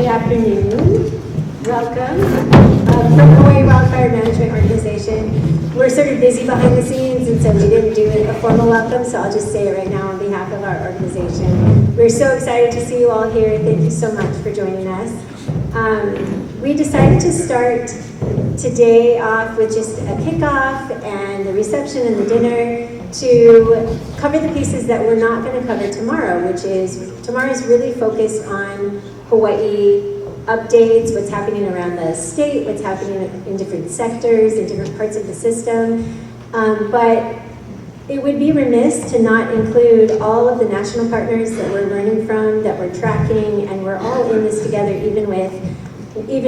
afternoon. Welcome. From Hawaiʻi Wildfire Management Organization. We're sort of busy behind the scenes, and so we didn't do a formal welcome, so I'll just say it right now on behalf of our organization. We're so excited to see you all here. Thank you so much for joining us. We decided to start today off with just a kickoff and the reception and the dinner to cover the pieces that we're not going to cover tomorrow, which is tomorrow's really focused on Hawaii updates, what's happening around the state, what's happening in different sectors, in different parts of the system. But it would be remiss to not include all of the national partners that we're learning from, that we're tracking, and we're all in this together, even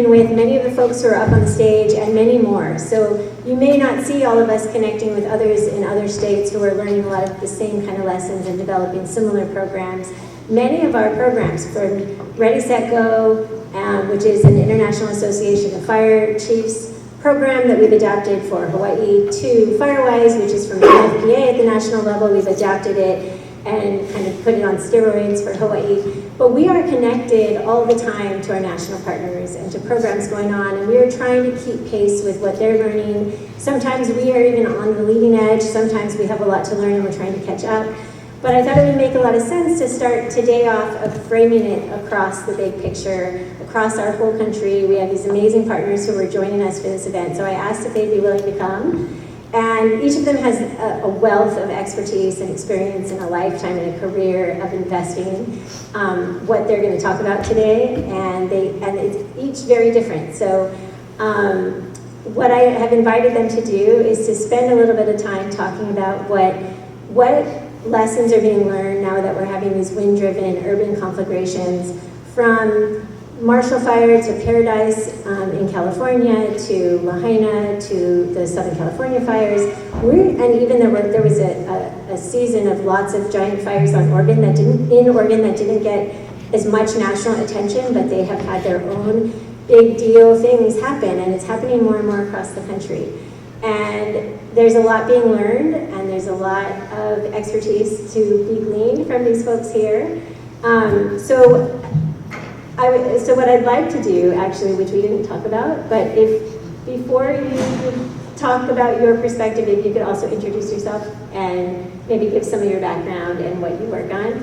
with many of the folks who are up on the stage and many more. So you may not see all of us connecting with others in other states who are learning a lot of the same kind of lessons and developing similar programs. Many of our programs, from Ready, Set, Go, which is an International Association of Fire Chiefs program that we've adapted for Hawaii, to FireWise, which is from the FPA at the national level. We've adapted it and kind of put it on steroids for Hawaii. But we are connected all the time to our national partners and to programs going on, and we are trying to keep pace with what they're learning. Sometimes we are even on the leading edge. Sometimes we have a lot to learn and we're trying to catch up. But I thought it would make a lot of sense to start today off of framing it across the big picture, across our whole country. We have these amazing partners who are joining us for this event. So I asked if they'd be willing to come. And each of them has a wealth of expertise and experience and a lifetime and a career of investing what they're going to talk about today. And it's each very different. So what I have invited them to do is to spend a little bit of time talking about what lessons are being learned now that we're having these wind-driven urban conflagrations, from Marshall Fire to Paradise in California, to Lahaina, to the Southern California fires. And even there was a season of lots of giant fires on Oregon that didn't get as much national attention, but they have had their own big deal things happen, and it's happening more and more across the country. And there's a lot being learned, and there's a lot of expertise to be gleaned from these folks here. So what I'd like to do, actually, which we didn't talk about, but if before you talk about your perspective, if you could also introduce yourself and maybe give some of your background and what you work on,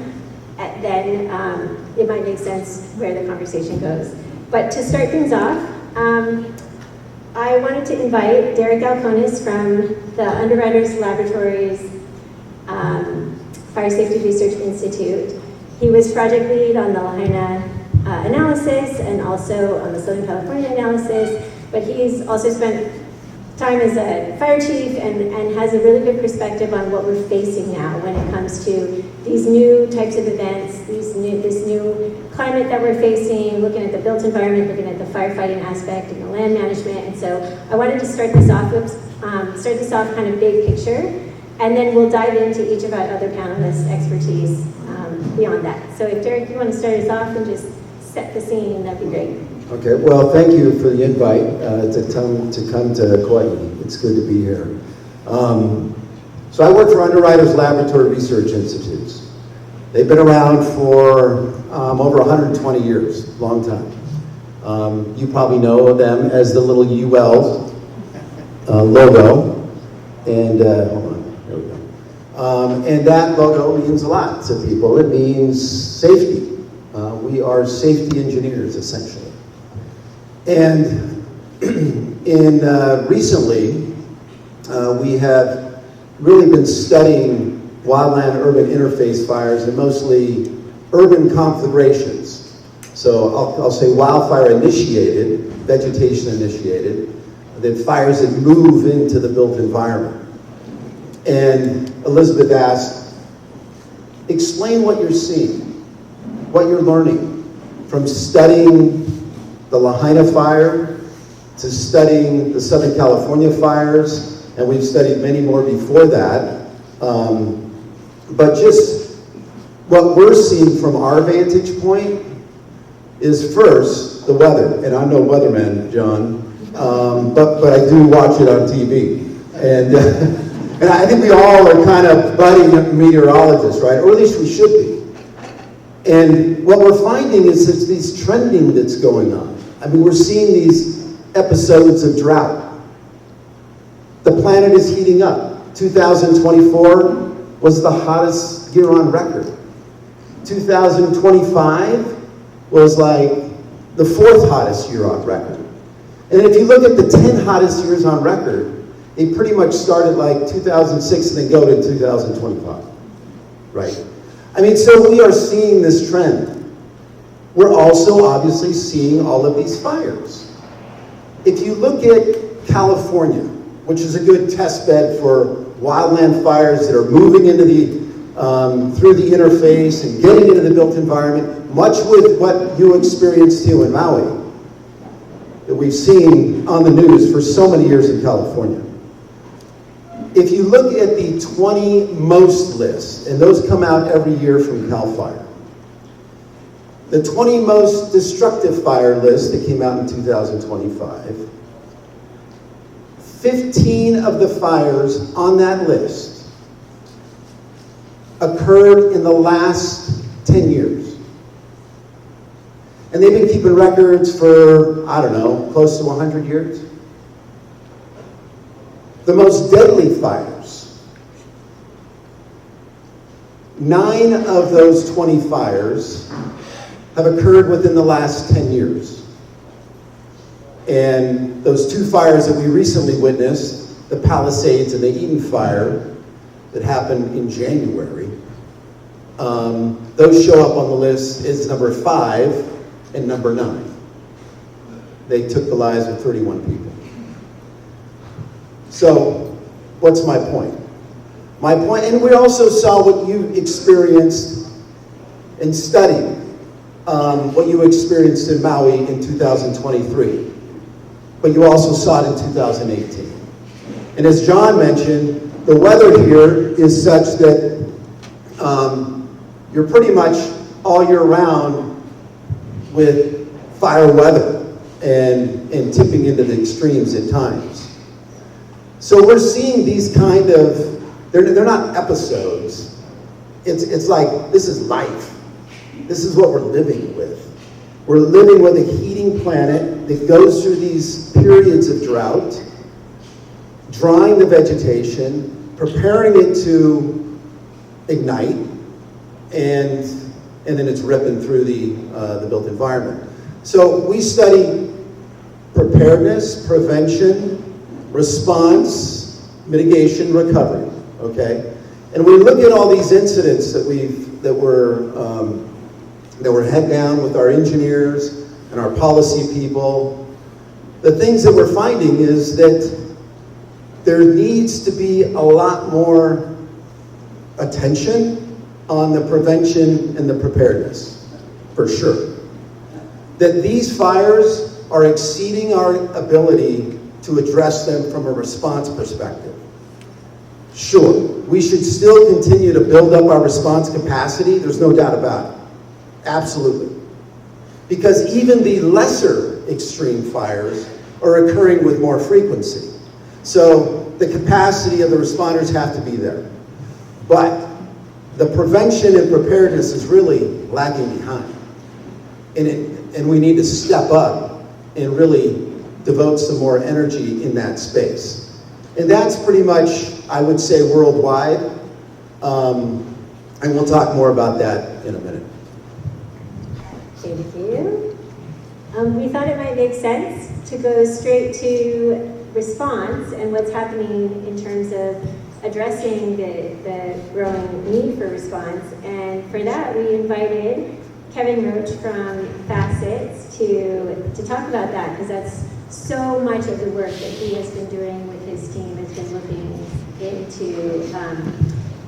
then it might make sense where the conversation goes. But to start things off, I wanted to invite Derek Alkonis from the Underwriters Laboratories Fire Safety Research Institute. He was project lead on the Lahaina analysis and also on the Southern California analysis, but he's also spent time as a fire chief and has a really good perspective on what we're facing now when it comes to these new types of events, this new climate that we're facing, looking at the built environment, looking at the firefighting aspect and the land management. And so I wanted to start this off kind of big picture, and then we'll dive into each of our other panelists' expertise beyond that. So if Derek, you want to start us off and just set the scene, that'd be great. Okay, well, thank you for the invite to come to Kauaʻi. It's good to be here. So I work for Underwriters Laboratory Research Institutes. They've been around for over 120 years, long time. You probably know them as the little UL logo. And hold on, there we go. And that logo means a lot to people. It means safety. We are safety engineers, essentially. And recently, we have really been studying wildland-urban interface fires, and mostly urban conflagrations. So I'll say wildfire-initiated, vegetation-initiated, then fires that move into the built environment. And Elizabeth asked, explain what you're seeing, what you're learning from studying the Lahaina fire to studying the Southern California fires, and we've studied many more before that. But just what we're seeing from our vantage point is first the weather, and I'm no weatherman, John, but I do watch it on TV, and and I think we all are kind of budding meteorologists, right? Or at least we should be. And what we're finding is there's this trending that's going on. I mean, we're seeing these episodes of drought. The planet is heating up. 2024 was the hottest year on record. 2025 was like the 4th hottest year on record. And if you look at the 10 hottest years on record, they pretty much started like 2006 and then go to 2025, right? I mean, so we are seeing this trend. We're also obviously seeing all of these fires. If you look at California, which is a good test bed for wildland fires that are moving into the through the interface and getting into the built environment, much with what you experienced too in Maui, that we've seen on the news for so many years in California. If you look at the 20 most lists, and those come out every year from CAL FIRE, the 20 most destructive fire list that came out in 2025, 15 of the fires on that list occurred in the last 10 years. And they've been keeping records for, I don't know, close to 100 years. The most deadly fires, 9 of those 20 fires have occurred within the last 10 years. And those 2 fires that we recently witnessed, the Palisades and the Eden fire that happened in January, those show up on the list as number 5 and number 9. They took the lives of 31 people. So, what's my point? My point, and we also saw what you experienced and studied, what you experienced in Maui in 2023. But you also saw it in 2018. And as John mentioned, the weather here is such that you're pretty much all year round with fire weather and tipping into the extremes at times. So we're seeing these kind of, they're not episodes. It's like, this is life. This is what we're living with. We're living with a heating planet that goes through these periods of drought, drying the vegetation, preparing it to ignite, and then it's ripping through the built environment. So we study preparedness, prevention, response, mitigation, recovery, okay? And we look at all these incidents that we're head down with our engineers and our policy people. The things that we're finding is that there needs to be a lot more attention on the prevention and the preparedness, for sure. That these fires are exceeding our ability to address them from a response perspective. Sure, we should still continue to build up our response capacity, there's no doubt about it. Absolutely. Because even the lesser extreme fires are occurring with more frequency. So the capacity of the responders have to be there. But the prevention and preparedness is really lagging behind. And we need to step up and really devote some more energy in that space. And that's pretty much, I would say, worldwide. And we'll talk more about that in a minute. Thank you. We thought it might make sense to go straight to response and what's happening in terms of addressing the growing need for response. And for that, we invited Kevin Roach from FACETS to talk about that, because that's so much of the work that he has been doing with his team, has been looking into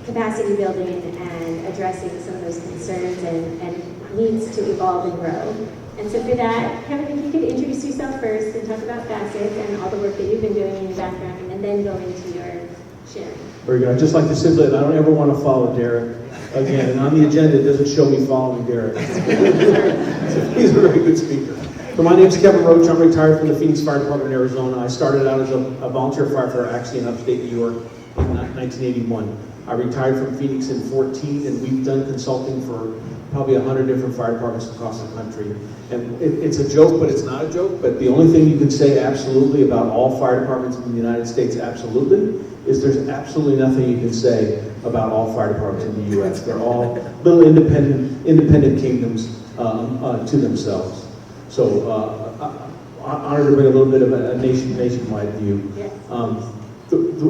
capacity building and addressing some of those concerns and needs to evolve and grow. And so for that, Kevin, if you could introduce yourself first and talk about FACETS and all the work that you've been doing in your background, and then go into your sharing. Very good. I'd just like to stipulate, I don't ever want to follow Derek again. And on the agenda, it doesn't show me following Derek. So he's a very good speaker. So my name's Kevin Roach. I'm retired from the Phoenix Fire Department in Arizona. I started out as a volunteer firefighter actually in upstate New York in 1981. I retired from Phoenix in 2014, and we've done consulting for probably 100 different fire departments across the country. And it's a joke, but it's not a joke. But the only thing you can say absolutely about all fire departments in the United States, absolutely, is there's absolutely nothing you can say about all fire departments in the U.S. They're all little independent kingdoms to themselves. So honored to bring a little bit of a nationwide view. Yes.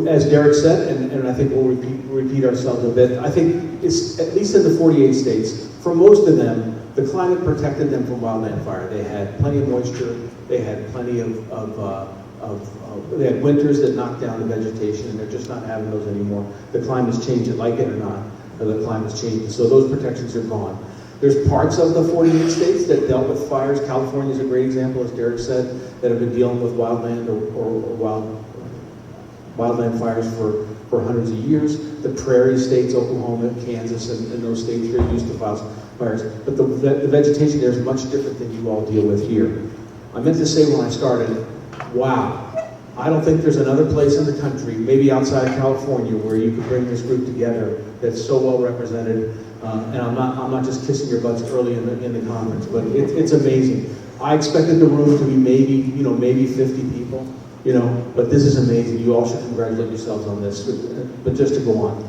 As Derek said, and I think we'll repeat ourselves a bit, I think it's, at least in the 48 states, for most of them, the climate protected them from wildland fire. They had plenty of moisture, they had plenty they had winters that knocked down the vegetation, and they're just not having those anymore. The climate's changed, like it or not, the climate's changed. So those protections are gone. There's parts of the 48 states that dealt with fires. California is a great example, as Derek said, that have been dealing with wildland or wildland fires for hundreds of years. The prairie states, Oklahoma, Kansas, and those states are used to fires. But the vegetation there is much different than you all deal with here. I meant to say when I started, wow, I don't think there's another place in the country, maybe outside of California, where you could bring this group together that's so well represented. And I'm not just kissing your butts early in the conference, but it's amazing. I expected the room to be maybe 50 people. But this is amazing. You all should congratulate yourselves on this. But just to go on,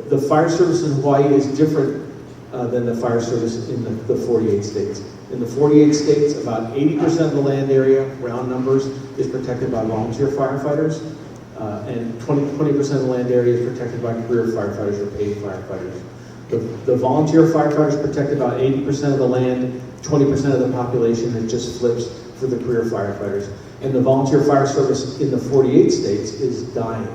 the fire service in Hawaii is different than the fire service in the 48 states. In the 48 states, about 80% of the land area, round numbers, is protected by volunteer firefighters, and 20% of the land area is protected by career firefighters or paid firefighters. The volunteer firefighters protect about 80% of the land, 20% of the population, and it just flips for the career firefighters. And the volunteer fire service in the 48 states is dying.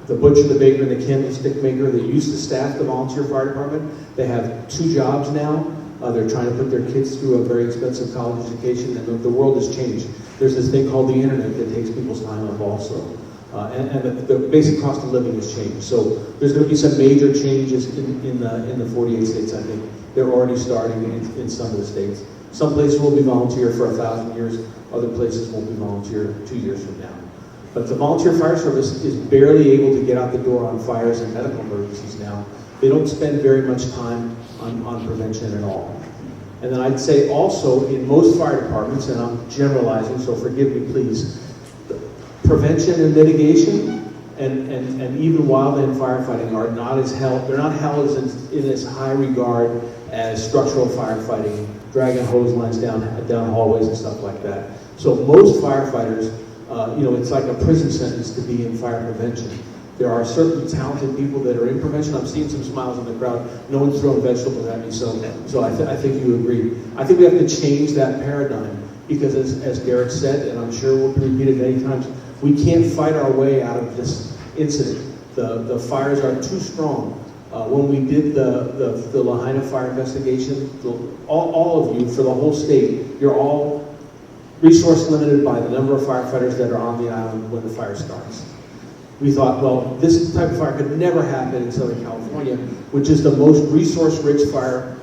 The butcher, the baker, and the candlestick maker that used to staff the volunteer fire department, they have 2 jobs now. They're trying to put their kids through a very expensive college education, and the world has changed. There's this thing called the internet that takes people's time up also. And the basic cost of living has changed. So there's going to be some major changes in the 48 states, I think. They're already starting in some of the states. Some places will be volunteer for 1,000 years, other places won't be volunteer 2 years from now. But the volunteer fire service is barely able to get out the door on fires and medical emergencies now. They don't spend very much time on prevention at all. And then I'd say also in most fire departments, and I'm generalizing, so forgive me please, prevention and mitigation and even wildland firefighting are not as held, they're not held in as high regard as structural firefighting, dragging hose lines down hallways and stuff like that. So most firefighters, it's like a prison sentence to be in fire prevention. There are certain talented people that are in prevention. I'm seeing some smiles in the crowd. No one's throwing vegetables at me, so I think you agree. I think we have to change that paradigm because as Derek said, and I'm sure will be repeated many times, we can't fight our way out of this incident. The fires are too strong. When we did the Lahaina fire investigation, all of you for the whole state, you're all resource limited by the number of firefighters that are on the island when the fire starts. We thought, well, this type of fire could never happen in Southern California, which is the most resource-rich fire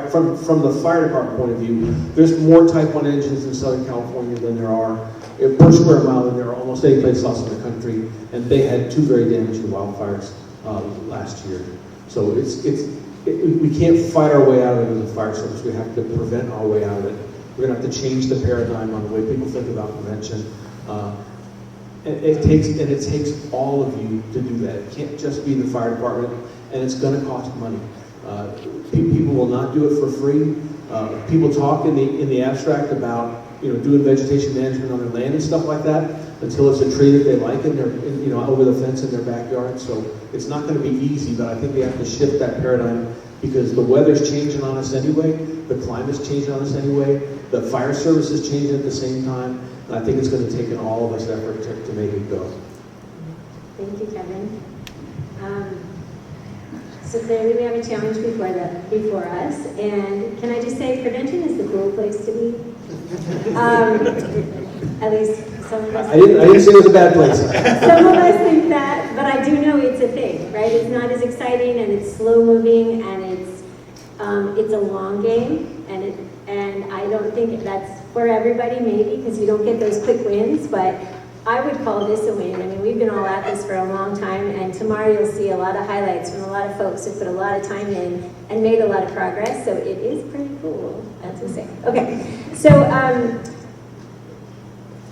from the fire department point of view. There's more Type 1 engines in Southern California than there are per square mile than there are almost any place else in the country, and they had 2 very damaging wildfires last year. So we can't fight our way out of it as a fire service. We have to prevent our way out of it. We're going to have to change the paradigm on the way people think about prevention. It takes all of you to do that. It can't just be the fire department, and it's going to cost money. People will not do it for free. People talk in the abstract about doing vegetation management on their land and stuff like that until it's a tree that they like and they're over the fence in their backyard. So it's not going to be easy, but I think we have to shift that paradigm because the weather's changing on us anyway, the climate's changing on us anyway, the fire service is changing at the same time, and I think it's going to take an all of us effort to make it go. Thank you, Kevin. So clearly we have a challenge before us, and can I just say prevention is the cool place to be? At least some of us. I didn't say it was a bad place. Some of us think that, but I do know it's a thing, right? It's not as exciting, and it's slow moving, and it's a long game, and I don't think that's for everybody, maybe, because you don't get those quick wins, but I would call this a win. I mean, we've been all at this for a long time, and tomorrow you'll see a lot of highlights from a lot of folks who put a lot of time in and made a lot of progress, so it is pretty cool, as we say. Okay, so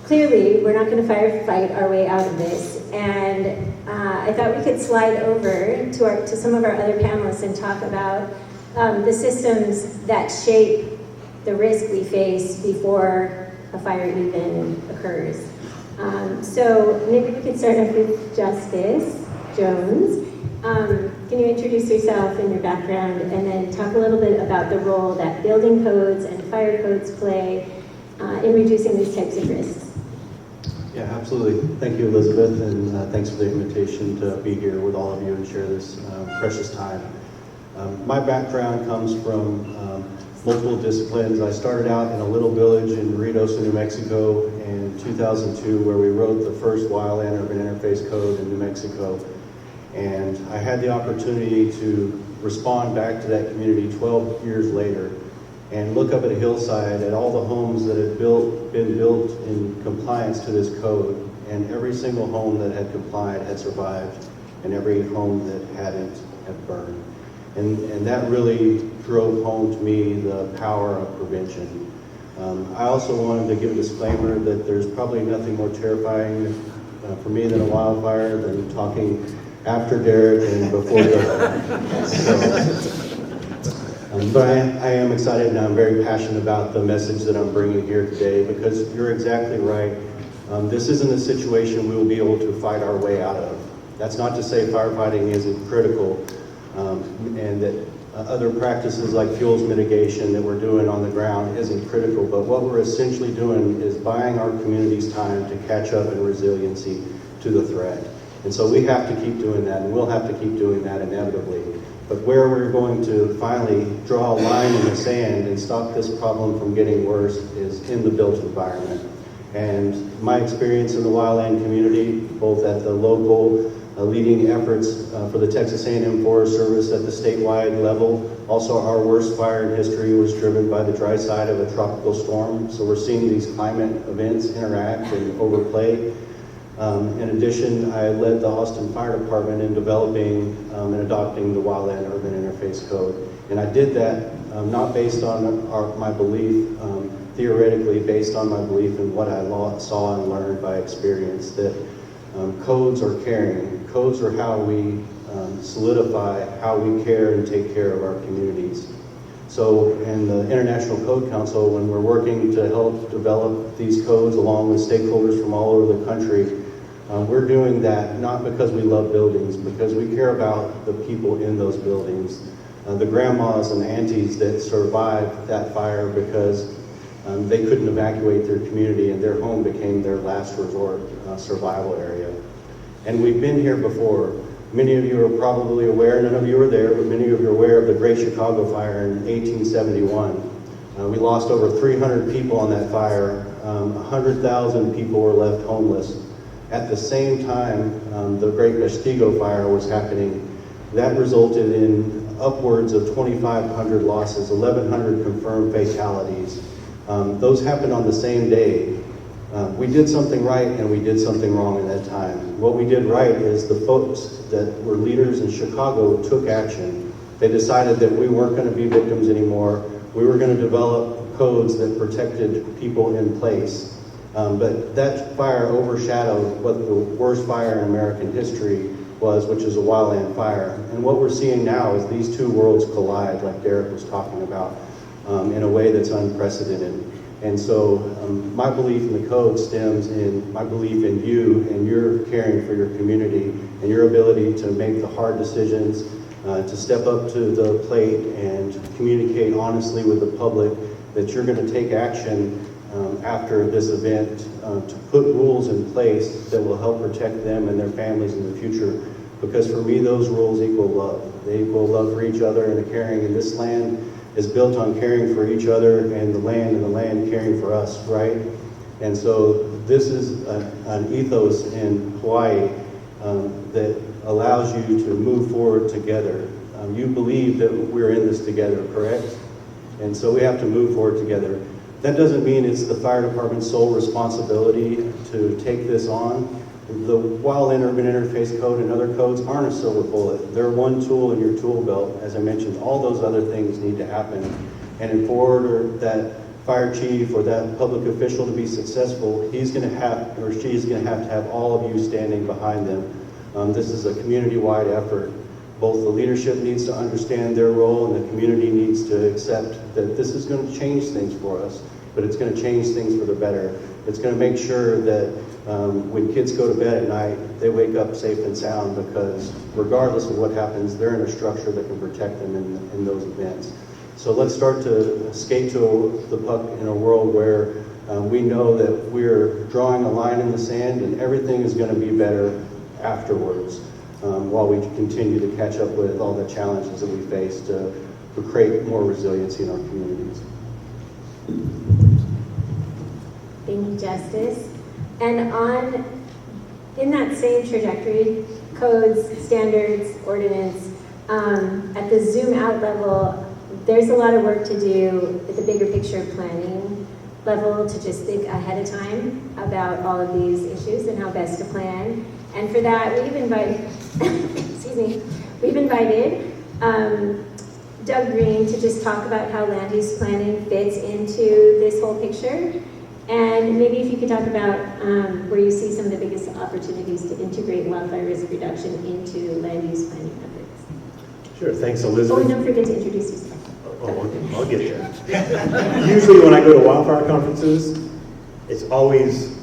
clearly we're not going to firefight our way out of this, and I thought we could slide over to some of our other panelists and talk about the systems that shape the risk we face before a fire even occurs. So maybe we could start off with Justice Jones. Can you introduce yourself and your background, and then talk a little bit about the role that building codes and fire codes play in reducing these types of risks? Yeah, absolutely. Thank you, Elizabeth, and thanks for the invitation to be here with all of you and share this precious time. My background comes from multiple disciplines. I started out in a little village in Ruidoso, New Mexico in 2002, where we wrote the first wildland urban interface code in New Mexico. And I had the opportunity to respond back to that community 12 years later and look up at a hillside at all the homes that had been built in compliance to this code. And every single home that had complied had survived, and every home that hadn't had burned. And that really drove home to me the power of prevention. I also wanted to give a disclaimer that there's probably nothing more terrifying for me than a wildfire than talking after Derek and before Derek. But I am excited, and I'm very passionate about the message that I'm bringing here today, because you're exactly right. This isn't a situation we will be able to fight our way out of. That's not to say firefighting isn't critical, and that other practices like fuels mitigation that we're doing on the ground isn't critical, but what we're essentially doing is buying our communities time to catch up in resiliency to the threat. And so we have to keep doing that, and we'll have to keep doing that inevitably. But where we're going to finally draw a line in the sand and stop this problem from getting worse is in the built environment. And my experience in the wildland community, both at the local leading efforts for the Texas A&M Forest Service at the statewide level. Also, our worst fire in history was driven by the dry side of a tropical storm. So we're seeing these climate events interact and overplay. In addition, I led the Austin Fire Department in developing and adopting the Wildland Urban Interface Code. And I did that not based on my belief, theoretically based on my belief in what I saw and learned by experience, that codes are caring. Codes are how we solidify how we care and take care of our communities. So in the International Code Council, when we're working to help develop these codes along with stakeholders from all over the country, we're doing that not because we love buildings, because we care about the people in those buildings, the grandmas and aunties that survived that fire because they couldn't evacuate their community and their home became their last resort survival area. And we've been here before. Many of you are probably aware, none of you were there, but many of you are aware of the Great Chicago Fire in 1871. We lost over 300 people on that fire. 100,000 people were left homeless. At the same time, the Great Vestigo Fire was happening. That resulted in upwards of 2,500 losses, 1,100 confirmed fatalities. Those happened on the same day. We did something right and we did something wrong at that time. What we did right is the folks that were leaders in Chicago took action. They decided that we weren't going to be victims anymore. We were going to develop codes that protected people in place. But that fire overshadowed what the worst fire in American history was, which is a wildland fire. And what we're seeing now is these two worlds collide, like Derek was talking about, in a way that's unprecedented. And so my belief in the code stems in my belief in you and your caring for your community and your ability to make the hard decisions, to step up to the plate and communicate honestly with the public that you're going to take action after this event to put rules in place that will help protect them and their families in the future. Because for me, those rules equal love. They equal love for each other and a caring. And this land is built on caring for each other and the land caring for us, right? And so this is an ethos in Hawaii that allows you to move forward together. You believe that we're in this together, correct? And so we have to move forward together. That doesn't mean it's the fire department's sole responsibility to take this on. The Wildland Urban Interface Code and other codes aren't a silver bullet. They're one tool in your tool belt. As I mentioned, all those other things need to happen. And in order that fire chief or that public official to be successful, he's going to have, or she's going to have all of you standing behind them. This is a community-wide effort. Both the leadership needs to understand their role and the community needs to accept that this is going to change things for us, but it's going to change things for the better. It's going to make sure that when kids go to bed at night, they wake up safe and sound, because regardless of what happens, they're in a structure that can protect them in those events. So let's start to skate to the puck in a world where we know that we're drawing a line in the sand and everything is going to be better afterwards, while we continue to catch up with all the challenges that we face to create more resiliency in our communities. Thank you, Justice. And in that same trajectory, codes, standards, ordinance, at the zoom out level, there's a lot of work to do at the bigger picture planning level to just think ahead of time about all of these issues and how best to plan. And for that, we've invited, we've invited Doug Green to just talk about how land use planning fits into this whole picture. And maybe if you could talk about where you see some of the biggest opportunities to integrate wildfire risk reduction into land use planning efforts. Sure, thanks, Oh, Elizabeth. and don't forget to introduce yourself. Oh, I'll get there. Usually when I go to wildfire conferences, it's always,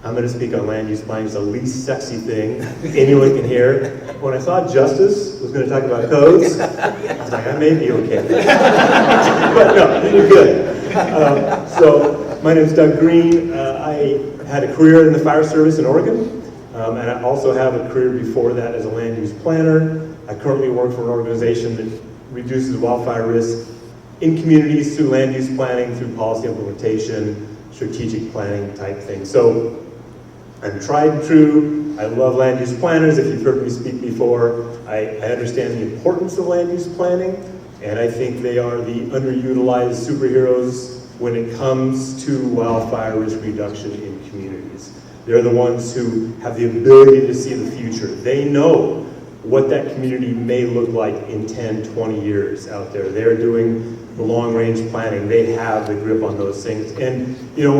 I'm going to speak on land use planning. It's the least sexy thing anyone can hear. When I saw Justice was going to talk about codes, I was like, I may be okay. But no, you're good. So my name is Doug Green. I had a career in the fire service in Oregon, and I also have a career before that as a land use planner. I currently work for an organization that reduces wildfire risk in communities through land use planning, through policy implementation, strategic planning type things. So I'm tried and true. I love land use planners. If you've heard me speak before, I understand the importance of land use planning, and I think they are the underutilized superheroes when it comes to wildfire risk reduction in communities. They're the ones who have the ability to see the future. They know what that community may look like in 10, 20 years out there. They're doing the long-range planning. They have the grip on those things. And you know,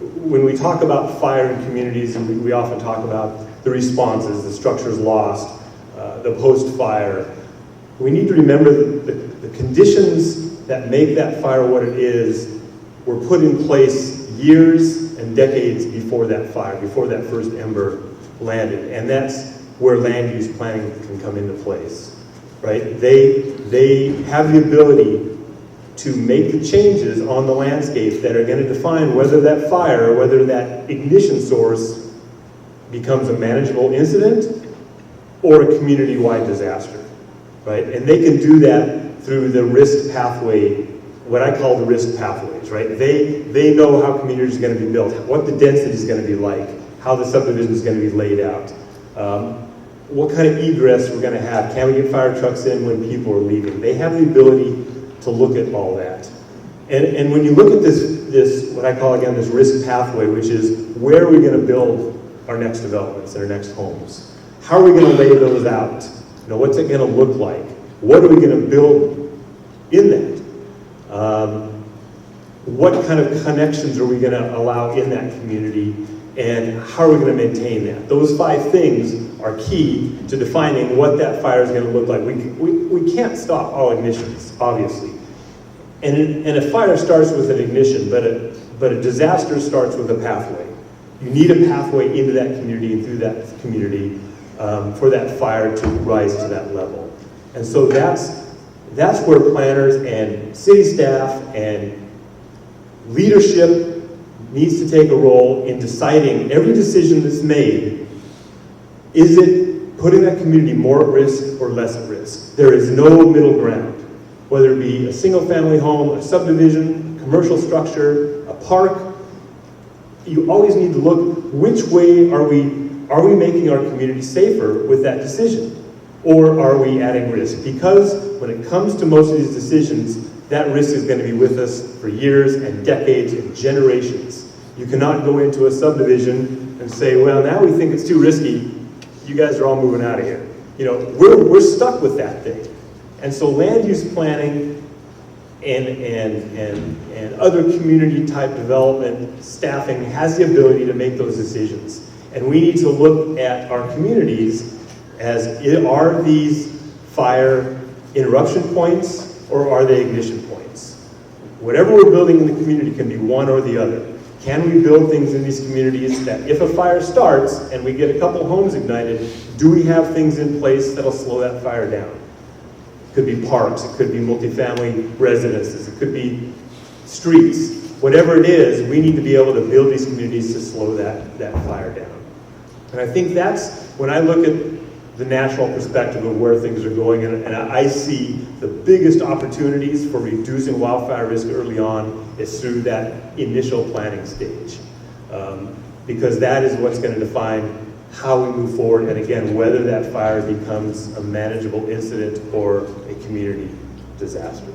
when we talk about fire in communities, and we often talk about the responses, the structures lost, the post-fire, we need to remember that the conditions that make that fire what it is were put in place years and decades before that fire, before that first ember landed. And that's where land use planning can come into place, right? They have the ability to make the changes on the landscape that are going to define whether that fire, whether that ignition source becomes a manageable incident or a community-wide disaster, right? And they can do that through the risk pathway, what I call the risk pathways, right? They know how communities are going to be built, what the density is going to be like, how the subdivision is going to be laid out, what kind of egress we're going to have, can we get fire trucks in when people are leaving? They have the ability to look at all that. And when you look at this, what I call again, this risk pathway, which is where are we going to build our next developments and our next homes? How are we going to lay those out? You know, what's it going to look like? What are we going to build in that? What kind of connections are we going to allow in that community? And how are we going to maintain that? Those 5 things are key to defining what that fire is going to look like. We can't stop all ignitions, obviously. And a fire starts with an ignition, but a disaster starts with a pathway. You need a pathway into that community and through that community for that fire to rise to that level. And so that's where planners and city staff and leadership needs to take a role in deciding every decision that's made. Is it putting that community more at risk or less at risk? There is no middle ground. Whether it be a single family home, a subdivision, commercial structure, a park, you always need to look which way are we making our community safer with that decision? Or are we adding risk? Because when it comes to most of these decisions, that risk is going to be with us for years and decades and generations. You cannot go into a subdivision and say, well, now we think it's too risky, you guys are all moving out of here. You know, we're stuck with that thing. And so land use planning and other community type development staffing has the ability to make those decisions. And we need to look at our communities as, are these fire interruption points or are they ignition points? Whatever we're building in the community can be one or the other. Can we build things in these communities that if a fire starts and we get a couple homes ignited, do we have things in place that'll slow that fire down? It could be parks, it could be multifamily residences, it could be streets. Whatever it is, we need to be able to build these communities to slow that fire down. And I think that's, when I look at the national perspective of where things are going, and I see the biggest opportunities for reducing wildfire risk early on is through that initial planning stage. Because that is what's going to define how we move forward, and again, whether that fire becomes a manageable incident or a community disaster.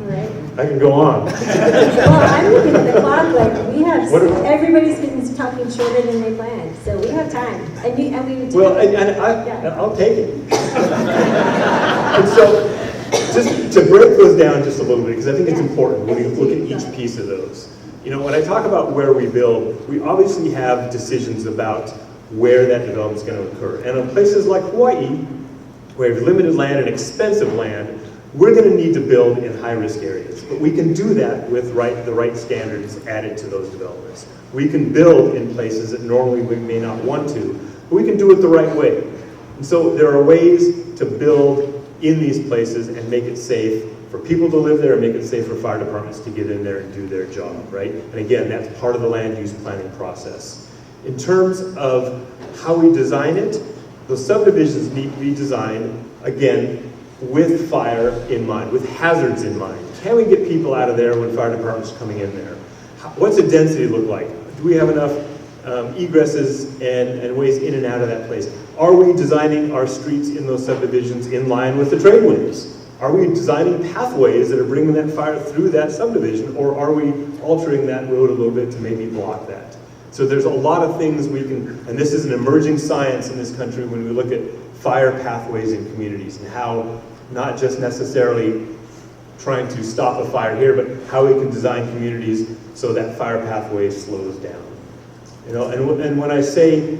All right. I can go on. Well, I'm looking at the clock, like, we have, What are- everybody's been talking shorter than they planned, so we have time. And we would do Well, it. and I'll take it. And so, just to break those down just a little bit, because I think it's important when you look at each piece of those. You know, when I talk about where we build, we obviously have decisions about where that development is going to occur. And in places like Hawaii, where we have limited land and expensive land, we're going to need to build in high-risk areas. But we can do that with the right standards added to those developments. We can build in places that normally we may not want to, but we can do it the right way. And so there are ways to build in these places and make it safe for people to live there and make it safe for fire departments to get in there and do their job, right? And again, that's part of the land use planning process. In terms of how we design it, the subdivisions need to be designed, again, with fire in mind, with hazards in mind. Can we get people out of there when fire departments are coming in there? What's the density look like? Do we have enough egresses and ways in and out of that place? Are we designing our streets in those subdivisions in line with the trade winds? Are we designing pathways that are bringing that fire through that subdivision, or are we altering that road a little bit to maybe block that? So there's a lot of things we can, and this is an emerging science in this country when we look at fire pathways in communities and how not just necessarily trying to stop a fire here, but how we can design communities so that fire pathway slows down. You know, and when I say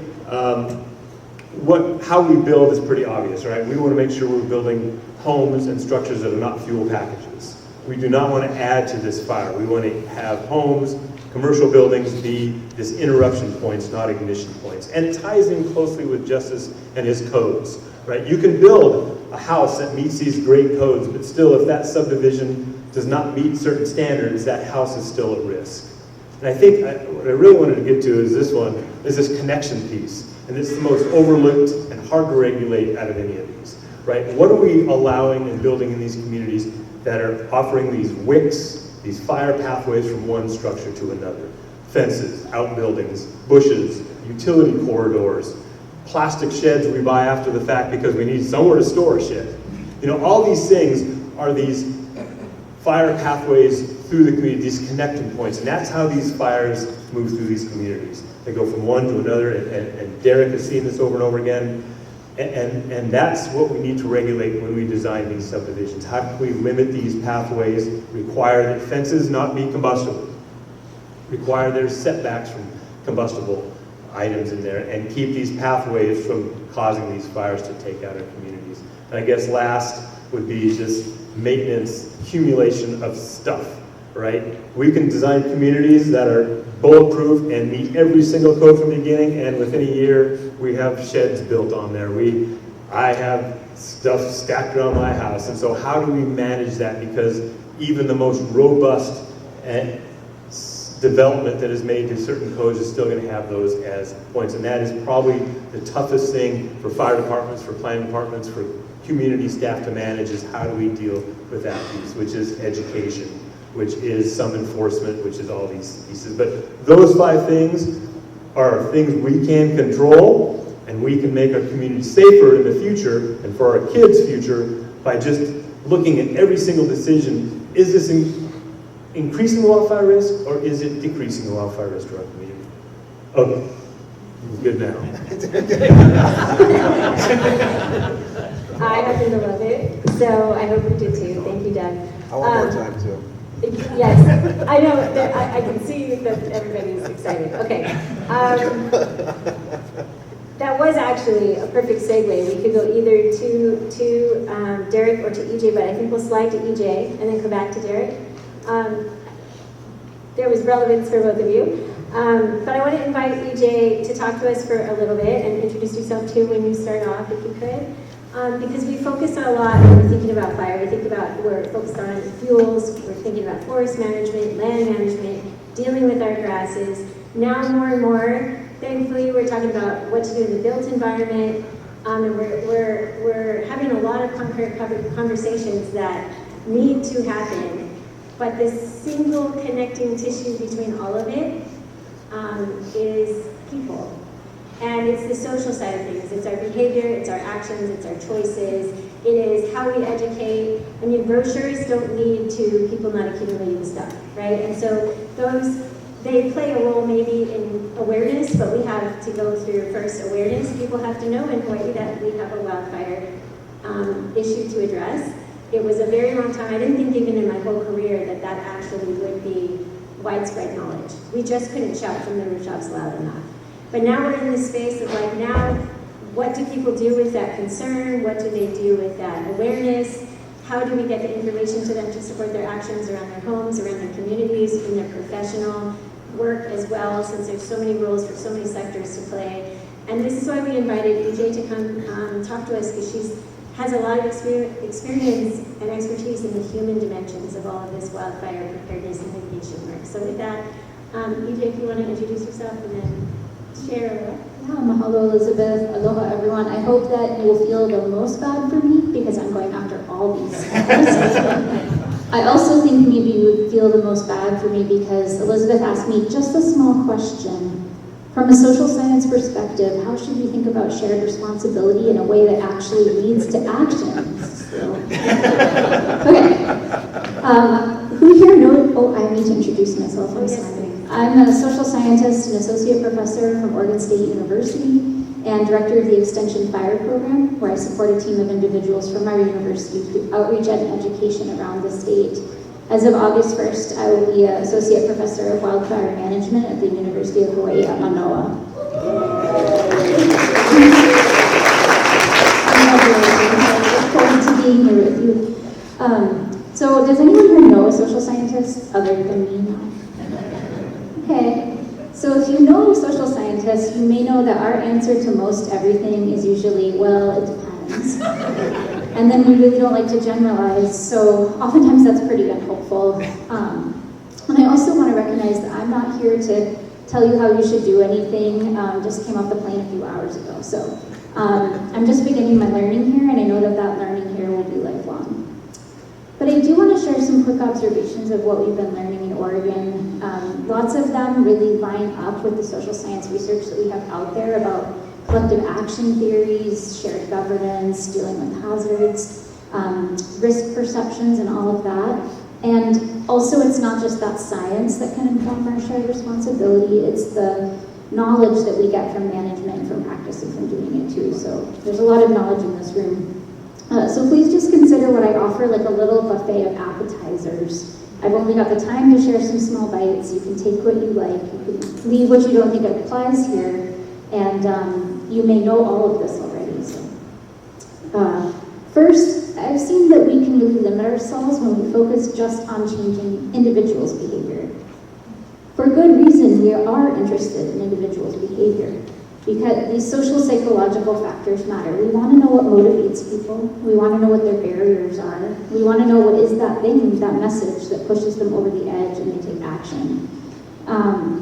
how we build is pretty obvious, right? We want to make sure we're building homes and structures that are not fuel packages. We do not want to add to this fire. We want to have homes, commercial buildings be this interruption points, not ignition points. And it ties in closely with Justice and his codes, right? You can build a house that meets these great codes, but still if that subdivision does not meet certain standards, that house is still at risk. And I think what I really wanted to get to is this connection piece. And this is the most overlooked and hard to regulate out of any of these, right? What are we allowing and building in these communities that are offering these wicks, these fire pathways from one structure to another? Fences, outbuildings, bushes, utility corridors, plastic sheds we buy after the fact because we need somewhere to store a shed. You know, all these things are these fire pathways through the community, these connecting points, and that's how these fires move through these communities. They go from one to another, and Derek has seen this over and over again, and that's what we need to regulate when we design these subdivisions. How can we limit these pathways, require that fences not be combustible, require there's setbacks from combustible items in there, and keep these pathways from causing these fires to take out our communities. And I guess last would be just maintenance, accumulation of stuff, right? We can design communities that are bulletproof and meet every single code from the beginning, and within a year, we have sheds built on there. I have stuff stacked around my house, and so how do we manage that? Because even the most robust development that is made to certain codes is still going to have those as points, and that is probably the toughest thing for fire departments, for planning departments, for community staff to manage, is how do we deal with that piece, which is education, which is some enforcement, which is all these pieces. But those 5 things are things we can control, and And we can make our community safer in the future and for our kids' future by just looking at every single decision. Is this increasing the wildfire risk or is it decreasing the wildfire risk to our community? Okay, good now. I happen to love it, so I hope you do too. Thank you, Doug. I want more time too. Yes, I know, that I can see that everybody's excited. Okay. That was actually a perfect segue. We could go either to Derek or to EJ, but I think we'll slide to EJ and then come back to Derek. There was relevance for both of you. But I want to invite EJ to talk to us for a little bit and introduce yourself too when you start off, if you could. Because we focus a lot when we're thinking about fire. We're focused on fuels, we're thinking about forest management, land management, dealing with our grasses. Now more and more, thankfully, we're talking about what to do in the built environment. And we're having a lot of concrete conversations that need to happen. But the single connecting tissue between all of it is people. And it's the social side of things. It's our behavior, it's our actions, it's our choices. It is how we educate. I mean, brochures don't lead to people not accumulating stuff, right? And so they play a role maybe in awareness, but we have to go through first awareness. People have to know in Hawaiʻi that we have a wildfire issue to address. It was a very long time. I didn't think even in my whole career that actually would be widespread knowledge. We just couldn't shout from the rooftops loud enough. But now we're in this space of like, now, what do people do with that concern? What do they do with that awareness? How do we get the information to them to support their actions around their homes, around their communities, in their professional work as well, since there's so many roles for so many sectors to play. And this is why we invited EJ to come talk to us, because she has a lot of experience and expertise in the human dimensions of all of this wildfire preparedness and mitigation work. So with that, EJ, if you want to introduce yourself and then share a little. Yeah, mahalo Elizabeth, aloha everyone. I hope that you will feel the most bad for me because I'm going after all these. I also think maybe you would feel the most bad for me because Elizabeth asked me just a small question. From a social science perspective, how should we think about shared responsibility in a way that actually leads to actions? So, okay. Who here knows? Oh, I need to introduce myself. I'm sorry. I'm a social scientist and associate professor from Oregon State University and director of the Extension Fire Program, where I support a team of individuals from our university through outreach and education around the state. As of August 1st, I will be an associate professor of wildfire management at the University of Hawaii at Manoa. I look forward to being here with you. So does anyone here know a social scientist other than me now? Okay, so if you know social scientists, you may know that our answer to most everything is usually, well, it depends. And then we really don't like to generalize, so oftentimes that's pretty unhelpful. And I also want to recognize that I'm not here to tell you how you should do anything. Just came off the plane a few hours ago, so I'm just beginning my learning here, and I know that learning here will be lifelong. But I do want to share some quick observations of what we've been learning in Oregon. Lots of them really line up with the social science research that we have out there about collective action theories, shared governance, dealing with hazards, risk perceptions, and all of that. And also, it's not just that science that can inform our shared responsibility, it's the knowledge that we get from management and from practice and from doing it too. So there's a lot of knowledge in this room. So please just consider what I offer like a little buffet of appetizers. I've only got the time to share some small bites. You can take what you like. You can leave what you don't think applies here. And you may know all of this already. So, first, I've seen that we can really limit ourselves when we focus just on changing individuals' behavior. For good reason, we are interested in individuals' behavior. Because these social psychological factors matter. We want to know what motivates people. We want to know what their barriers are. We want to know what is that thing, that message that pushes them over the edge and they take action.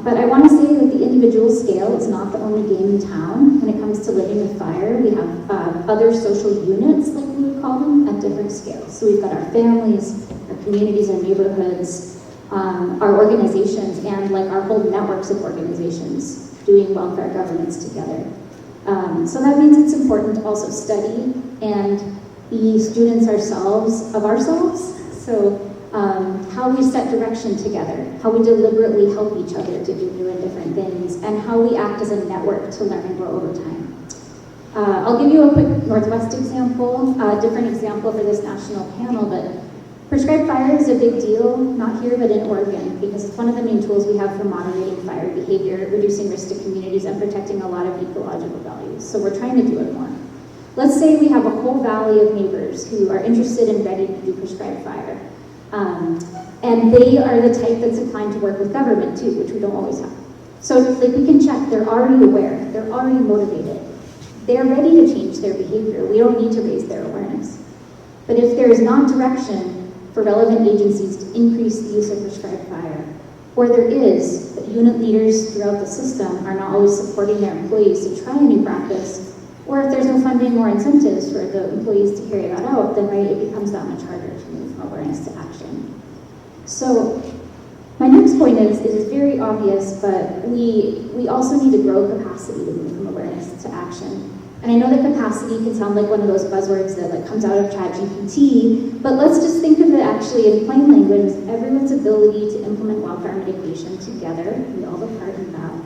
But I want to say that the individual scale is not the only game in town when it comes to living with fire. We have other social units, like we would call them, at different scales. So we've got our families, our communities, our neighborhoods, our organizations, and like our whole networks of organizations doing welfare governance together. So that means it's important to also study and be students ourselves of ourselves. So how we set direction together, how we deliberately help each other to do new and different things, and how we act as a network to learn and grow over time. I'll give you a quick Northwest example, a different example for this national panel, but prescribed fire is a big deal, not here but in Oregon, because it's one of the main tools we have for moderating fire behavior, reducing risk to communities, and protecting a lot of ecological values. So we're trying to do it more. Let's say we have a whole valley of neighbors who are interested and ready to do prescribed fire. And they are the type that's inclined to work with government too, which we don't always have. So like we can check, they're already aware, they're already motivated. They're ready to change their behavior. We don't need to raise their awareness. But if there is not direction for relevant agencies to increase the use of prescribed fire, or there is, but unit leaders throughout the system are not always supporting their employees to try a new practice, or if there's no funding or incentives for the employees to carry that out, then right, it becomes that much harder to move from awareness to action. So my next point is, it is very obvious, but we also need to grow capacity to move from awareness to action. And I know that capacity can sound like one of those buzzwords that like comes out of ChatGPT, but let's just think of it actually in plain language as everyone's ability to implement wildfire mitigation together. We all have part in that.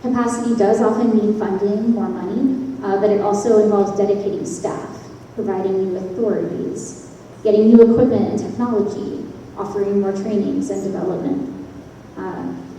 Capacity does often mean funding, more money, but it also involves dedicating staff, providing new authorities, getting new equipment and technology, offering more trainings and development.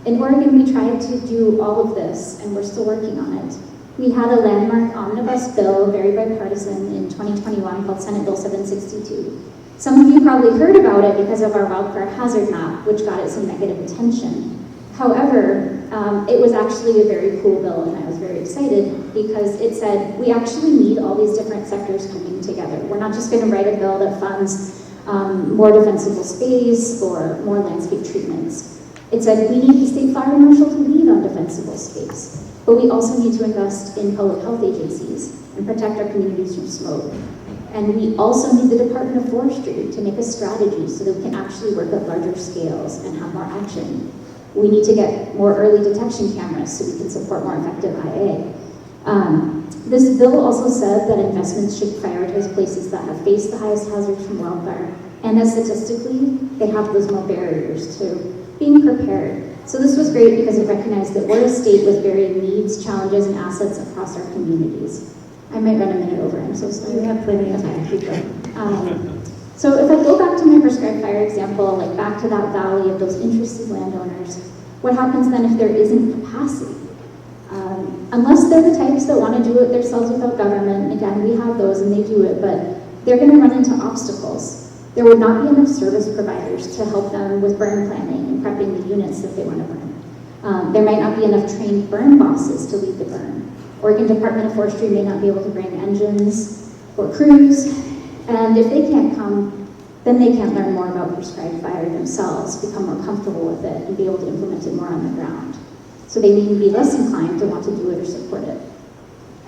In Oregon, we tried to do all of this, and we're still working on it. We had a landmark omnibus bill, very bipartisan, in 2021 called Senate Bill 762. Some of you probably heard about it because of our wildfire hazard map, which got it some negative attention. However, it was actually a very cool bill, and I was very excited because it said we actually need all these different sectors coming together. We're not just going to write a bill that funds more defensible space or more landscape treatments. It said we need the state fire marshal to lead on defensible space, but we also need to invest in public health agencies and protect our communities from smoke. And we also need the Department of Forestry to make a strategy so that we can actually work at larger scales and have more action. We need to get more early detection cameras so we can support more effective IA. This bill also said that investments should prioritize places that have faced the highest hazards from wildfire, and that statistically, they have those more barriers to being prepared. So this was great because it recognized that we're a state with varying needs, challenges, and assets across our communities. I might run a minute over, I'm so sorry. We have plenty of time to keep going. So if I go back to my prescribed fire example, like back to that valley of those interested landowners, what happens then if there isn't capacity? Unless they're the types that want to do it themselves without government, and again, we have those and they do it, but they're going to run into obstacles. There would not be enough service providers to help them with burn planning and prepping the units that they want to burn. There might not be enough trained burn bosses to lead the burn. Oregon Department of Forestry may not be able to bring engines or crews, and if they can't come, then they can't learn more about prescribed fire themselves, become more comfortable with it, and be able to implement it more on the ground. So they may be less inclined to want to do it or support it.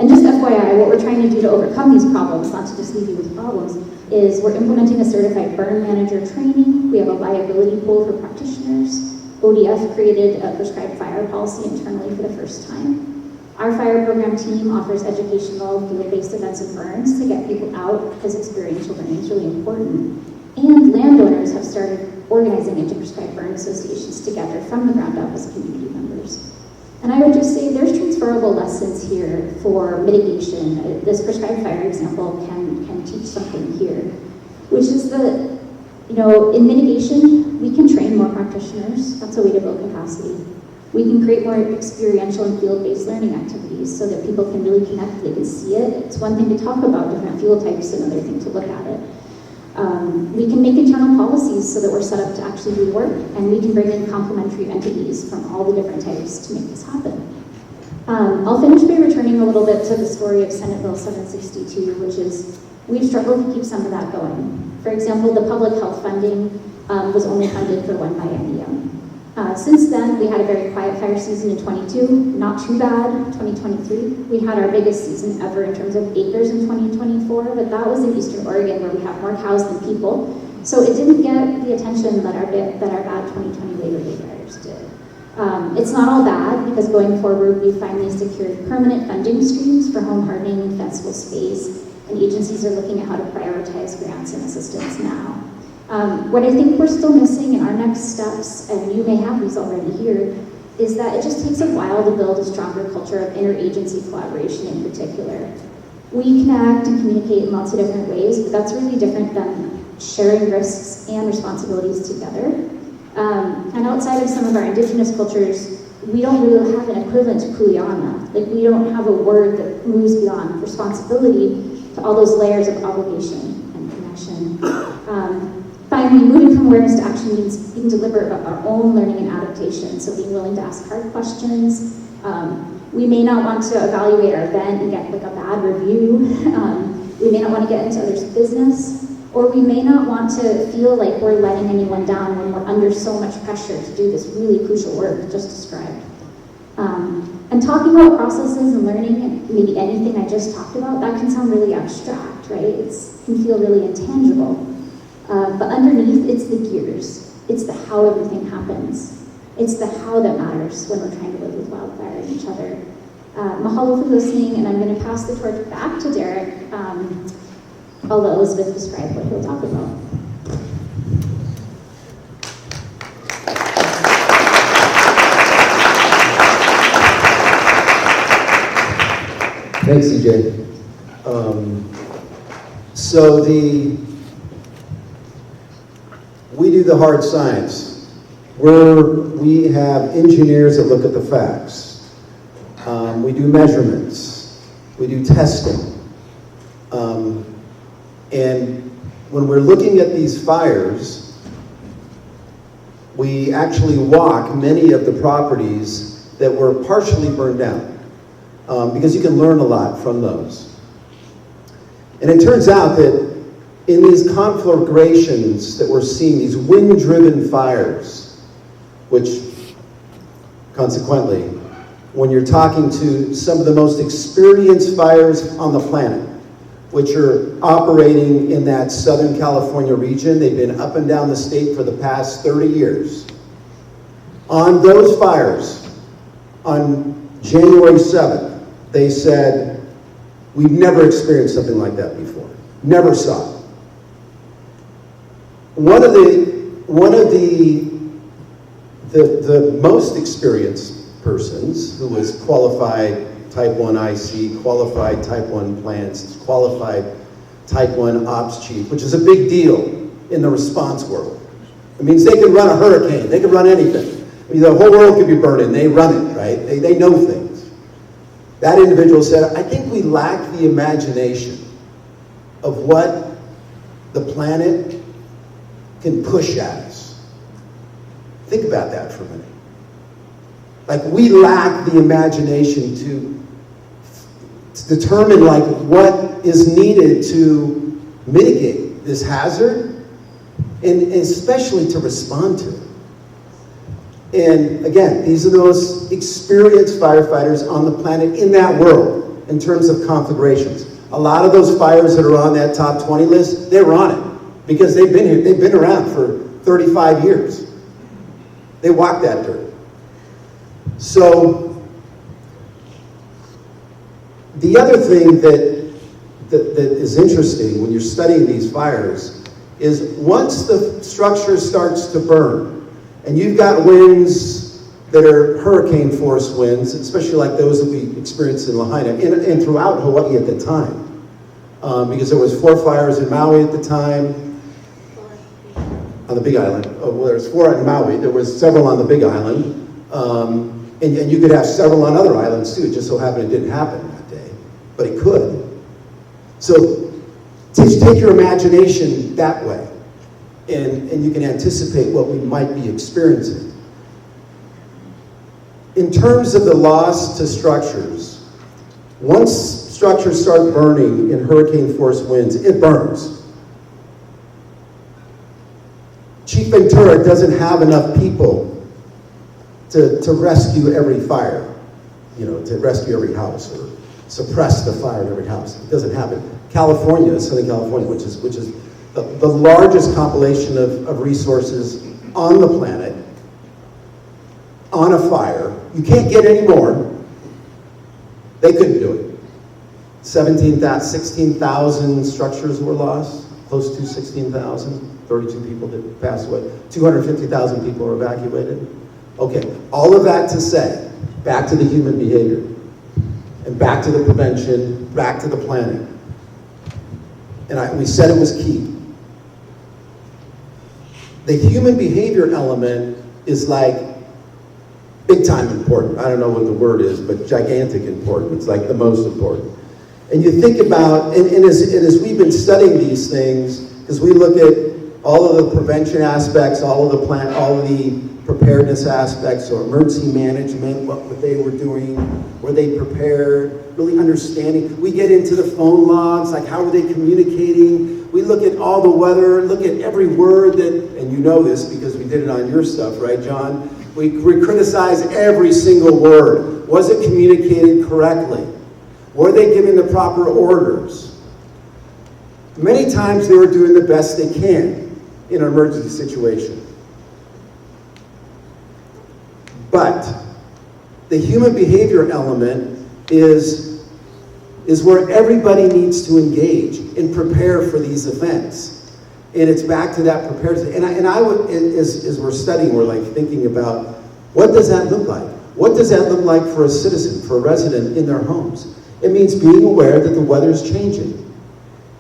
And just FYI, what we're trying to do to overcome these problems, not to just leave you with problems, is we're implementing a certified burn manager training. We have a liability pool for practitioners. ODF created a prescribed fire policy internally for the first time. Our fire program team offers educational field-based events and burns to get people out because experiential learning is really important. And landowners have started organizing into prescribed burn associations together from the ground up as community members. And I would just say there's transferable lessons here for mitigation. This prescribed fire example can teach something here, which is that, in mitigation, we can train more practitioners. That's a way to build capacity. We can create more experiential and field-based learning activities so that people can really connect, they can see it. It's one thing to talk about different fuel types, another thing to look at it. We can make internal policies so that we're set up to actually do work, and we can bring in complementary entities from all the different types to make this happen. I'll finish by returning a little bit to the story of Senate Bill 762, which is we've struggled to keep some of that going. For example, the public health funding was only funded for one biennium. Since then, we had a very quiet fire season in 22, not too bad, 2023. We had our biggest season ever in terms of acres in 2024, but that was in Eastern Oregon where we have more cows than people. So it didn't get the attention that our bad 2020 Labor Day fires did. It's not all bad, because going forward, we finally secured permanent funding streams for home hardening and fenceable space, and agencies are looking at how to prioritize grants and assistance now. What I think we're still missing in our next steps, and you may have these already here, is that it just takes a while to build a stronger culture of interagency collaboration in particular. We can act and communicate in lots of different ways, but that's really different than sharing risks and responsibilities together. And outside of some of our indigenous cultures, we don't really have an equivalent to kuleana. Like, we don't have a word that moves beyond responsibility to all those layers of obligation and connection. Finally, moving from awareness to action means being deliberate about our own learning and adaptation, so being willing to ask hard questions. We may not want to evaluate our event and get like a bad review. We may not want to get into others' business, or we may not want to feel like we're letting anyone down when we're under so much pressure to do this really crucial work just described. And talking about processes and learning, and maybe anything I just talked about, that can sound really abstract, right? It can feel really intangible. But underneath, it's the gears. It's the how everything happens. It's the how that matters when we're trying to live with wildfire and each other. Mahalo for listening, and I'm going to pass the torch back to Derek. I'll let Elizabeth describe what he'll talk about. Thanks, CJ. So we do the hard science. We have engineers that look at the facts. We do measurements. We do testing. And when we're looking at these fires, we actually walk many of the properties that were partially burned down, because you can learn a lot from those. And it turns out that in these conflagrations that we're seeing, these wind-driven fires, which consequently, when you're talking to some of the most experienced fires on the planet, which are operating in that Southern California region, they've been up and down the state for the past 30 years. On those fires, on January 7th, they said, we've never experienced something like that before. Never saw it. One of the most experienced persons, who was qualified Type 1 IC, qualified Type 1 plants, qualified Type 1 Ops Chief, which is a big deal in the response world. It means they can run a hurricane, they can run anything. I mean, the whole world could be burning, they run it, right? They know things. That individual said, I think we lack the imagination of what the planet can push at us. Think about that for a minute. Like, we lack the imagination to determine like what is needed to mitigate this hazard, and especially to respond to it. And again, these are the most experienced firefighters on the planet in that world in terms of conflagrations. A lot of those fires that are on that top 20 list, they're on it because they've been here, they've been around for 35 years. They walk that dirt. So the other thing that is interesting when you're studying these fires is once the structure starts to burn, and you've got winds that are hurricane force winds, especially like those that we experienced in Lahaina and throughout Hawaii at the time, because there was 4 fires in Maui at the time, on the Big Island. Oh, well, there's 4 in Maui. There was several on the Big Island. And you could have several on other islands too. It just so happened it didn't happen that day, but it could. So take your imagination that way, and you can anticipate what we might be experiencing. In terms of the loss to structures, once structures start burning in hurricane force winds, it burns. Chief Ventura doesn't have enough people to rescue every fire, to rescue every house or suppress the fire in every house. It doesn't happen. California, Southern California, which is the largest compilation of resources on the planet, on a fire. You can't get any more. They couldn't do it. 16,000 structures were lost, close to 16,000, 32 people that passed away. 250,000 people were evacuated. Okay, all of that to say, back to the human behavior, and back to the prevention, back to the planning. And we said it was key. The human behavior element is like big time important. I don't know what the word is, but gigantic important. It's like the most important. And you think about, and as we've been studying these things, because we look at all of the prevention aspects, all of the preparedness aspects, or emergency management, what they were doing, were they prepared, really understanding. We get into the phone logs, like how were they communicating. We look at all the weather, look at every word that, and you know this because we did it on your stuff, right, John? We criticize every single word. Was it communicated correctly? Were they given the proper orders? Many times they were doing the best they can in an emergency situation. But the human behavior element is where everybody needs to engage and prepare for these events. And it's back to that preparedness. And I would, as we're studying, we're like thinking about, what does that look like? What does that look like for a citizen, for a resident in their homes? It means being aware that the weather's changing.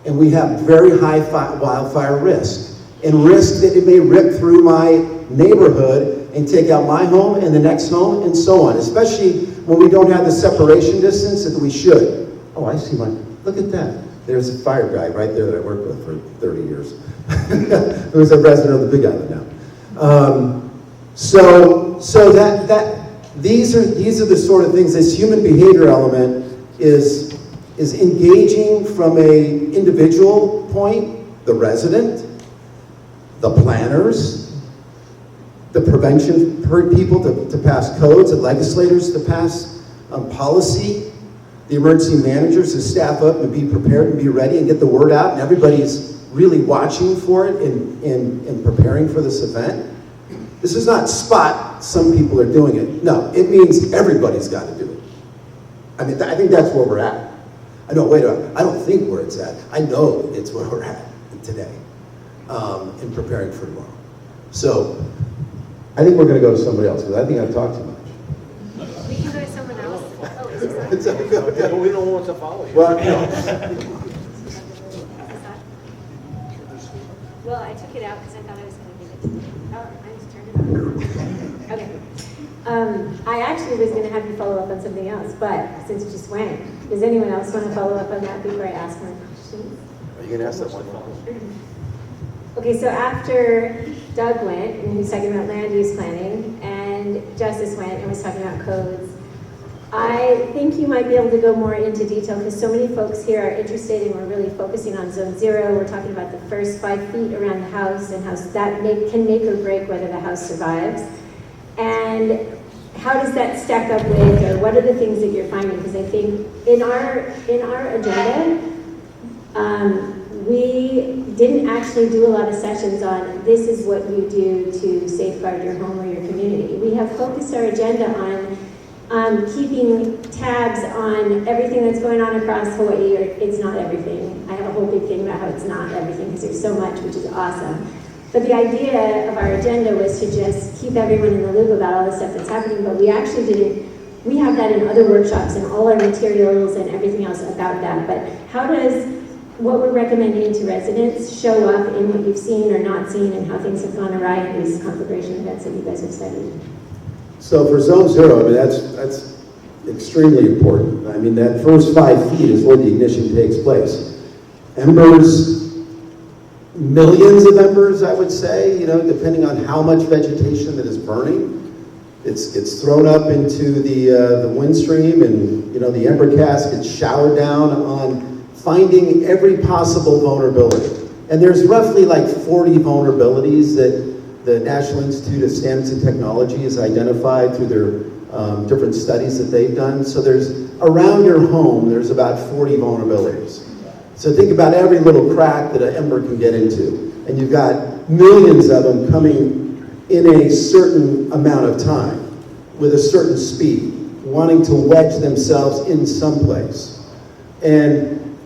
And we have very high wildfire risk. And risk that it may rip through my neighborhood and take out my home and the next home and so on. Especially when we don't have the separation distance that we should. Oh, I see look at that. There's a fire guy right there that I worked with for 30 years. Who's a resident of the Big Island now. So these are the sort of things, this human behavior element is engaging from a individual point, the resident, the planners, the prevention people to pass codes, the legislators to pass policy, the emergency managers to staff up and be prepared and be ready and get the word out, and everybody's really watching for it and preparing for this event. This is not spot, some people are doing it. No, it means everybody's got to do it. I mean, I think that's where we're at. I don't think where it's at. I know it's where we're at today in preparing for tomorrow. So I think we're going to go to somebody else because I think I've talked too much. We can go to someone else. Oh, is this It's okay. We don't want to follow you. Well, Well, I took it out because I thought I was going to give it to you. Oh, I just turned it on. Okay. I actually was going to have you follow up on something else, but since you just went, does anyone else want to follow up on that before I ask my questions? Are you going to ask that one? Okay, so after Doug went, and he was talking about land use planning, and Justice went and was talking about codes, I think you might be able to go more into detail because so many folks here are interested and we're really focusing on zone 0. We're talking about the first 5 feet around the house and how that can make or break whether the house survives. And how does that stack up with, or what are the things that you're finding? Because I think in our agenda, we didn't actually do a lot of sessions on this is what you do to safeguard your home or your community. We have focused our agenda on keeping tabs on everything that's going on across Hawaii, or it's not everything. I have a whole big thing about how it's not everything because there's so much, which is awesome. But the idea of our agenda was to just keep everyone in the loop about all the stuff that's happening, but we actually didn't. We have that in other workshops and all our materials and everything else about that. But how does what we're recommending to residents show up in what you've seen or not seen and how things have gone awry in these conflagration events that you guys have studied? so for zone 0, I mean, that's extremely important. I mean, that first 5 feet is where the ignition takes place. Embers, millions of embers, I would say, depending on how much vegetation that is burning. It's thrown up into the wind stream, and the ember cast gets showered down on finding every possible vulnerability. And there's roughly like 40 vulnerabilities that the National Institute of Standards and Technology has identified through their different studies that they've done. So there's, around your home, there's about 40 vulnerabilities. So think about every little crack that an ember can get into. And you've got millions of them coming in a certain amount of time. with a certain speed, wanting to wedge themselves in someplace. And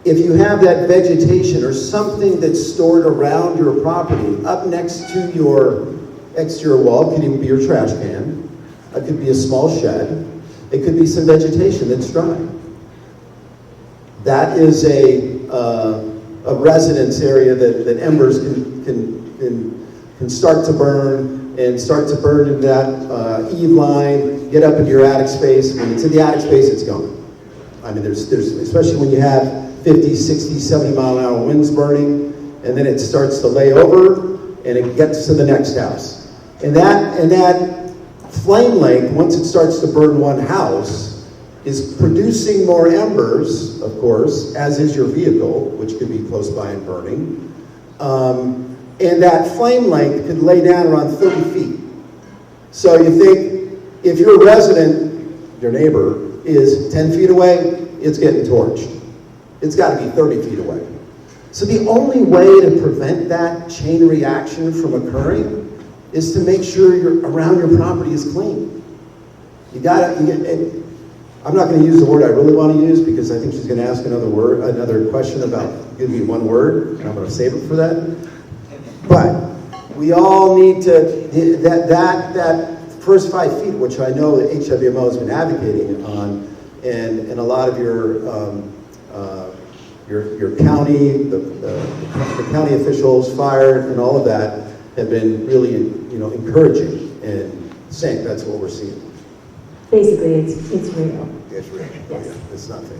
if you have that vegetation or something that's stored around your property up next to your exterior wall, it could even be your trash can, it could be a small shed, it could be some vegetation that's dry. That is a residence area that embers can start to burn and start to burn in that eave line, get up into your attic space. When it's in the attic space, it's gone. I mean, there's especially when you have 50, 60, 70 mile an hour winds burning, and then it starts to lay over and it gets to the next house. And that flame length, once it starts to burn one house, is producing more embers, of course, as is your vehicle, which could be close by and burning. And that flame length could lay down around 30 feet. So you think, if your resident, your neighbor, is 10 feet away, it's getting torched. It's got to be 30 feet away. So the only way to prevent that chain reaction from occurring is to make sure around your property is clean. I'm not going to use the word I really want to use because I think she's going to ask another question about, give me one word, and I'm going to save it for that. But we all need to, that first 5 feet, which I know that HWMO has been advocating on, and a lot of your county, the county officials, fire, and all of that have been really, encouraging and saying that's what we're seeing. Basically, it's real. It's real. Yes. Yeah, it's not fake.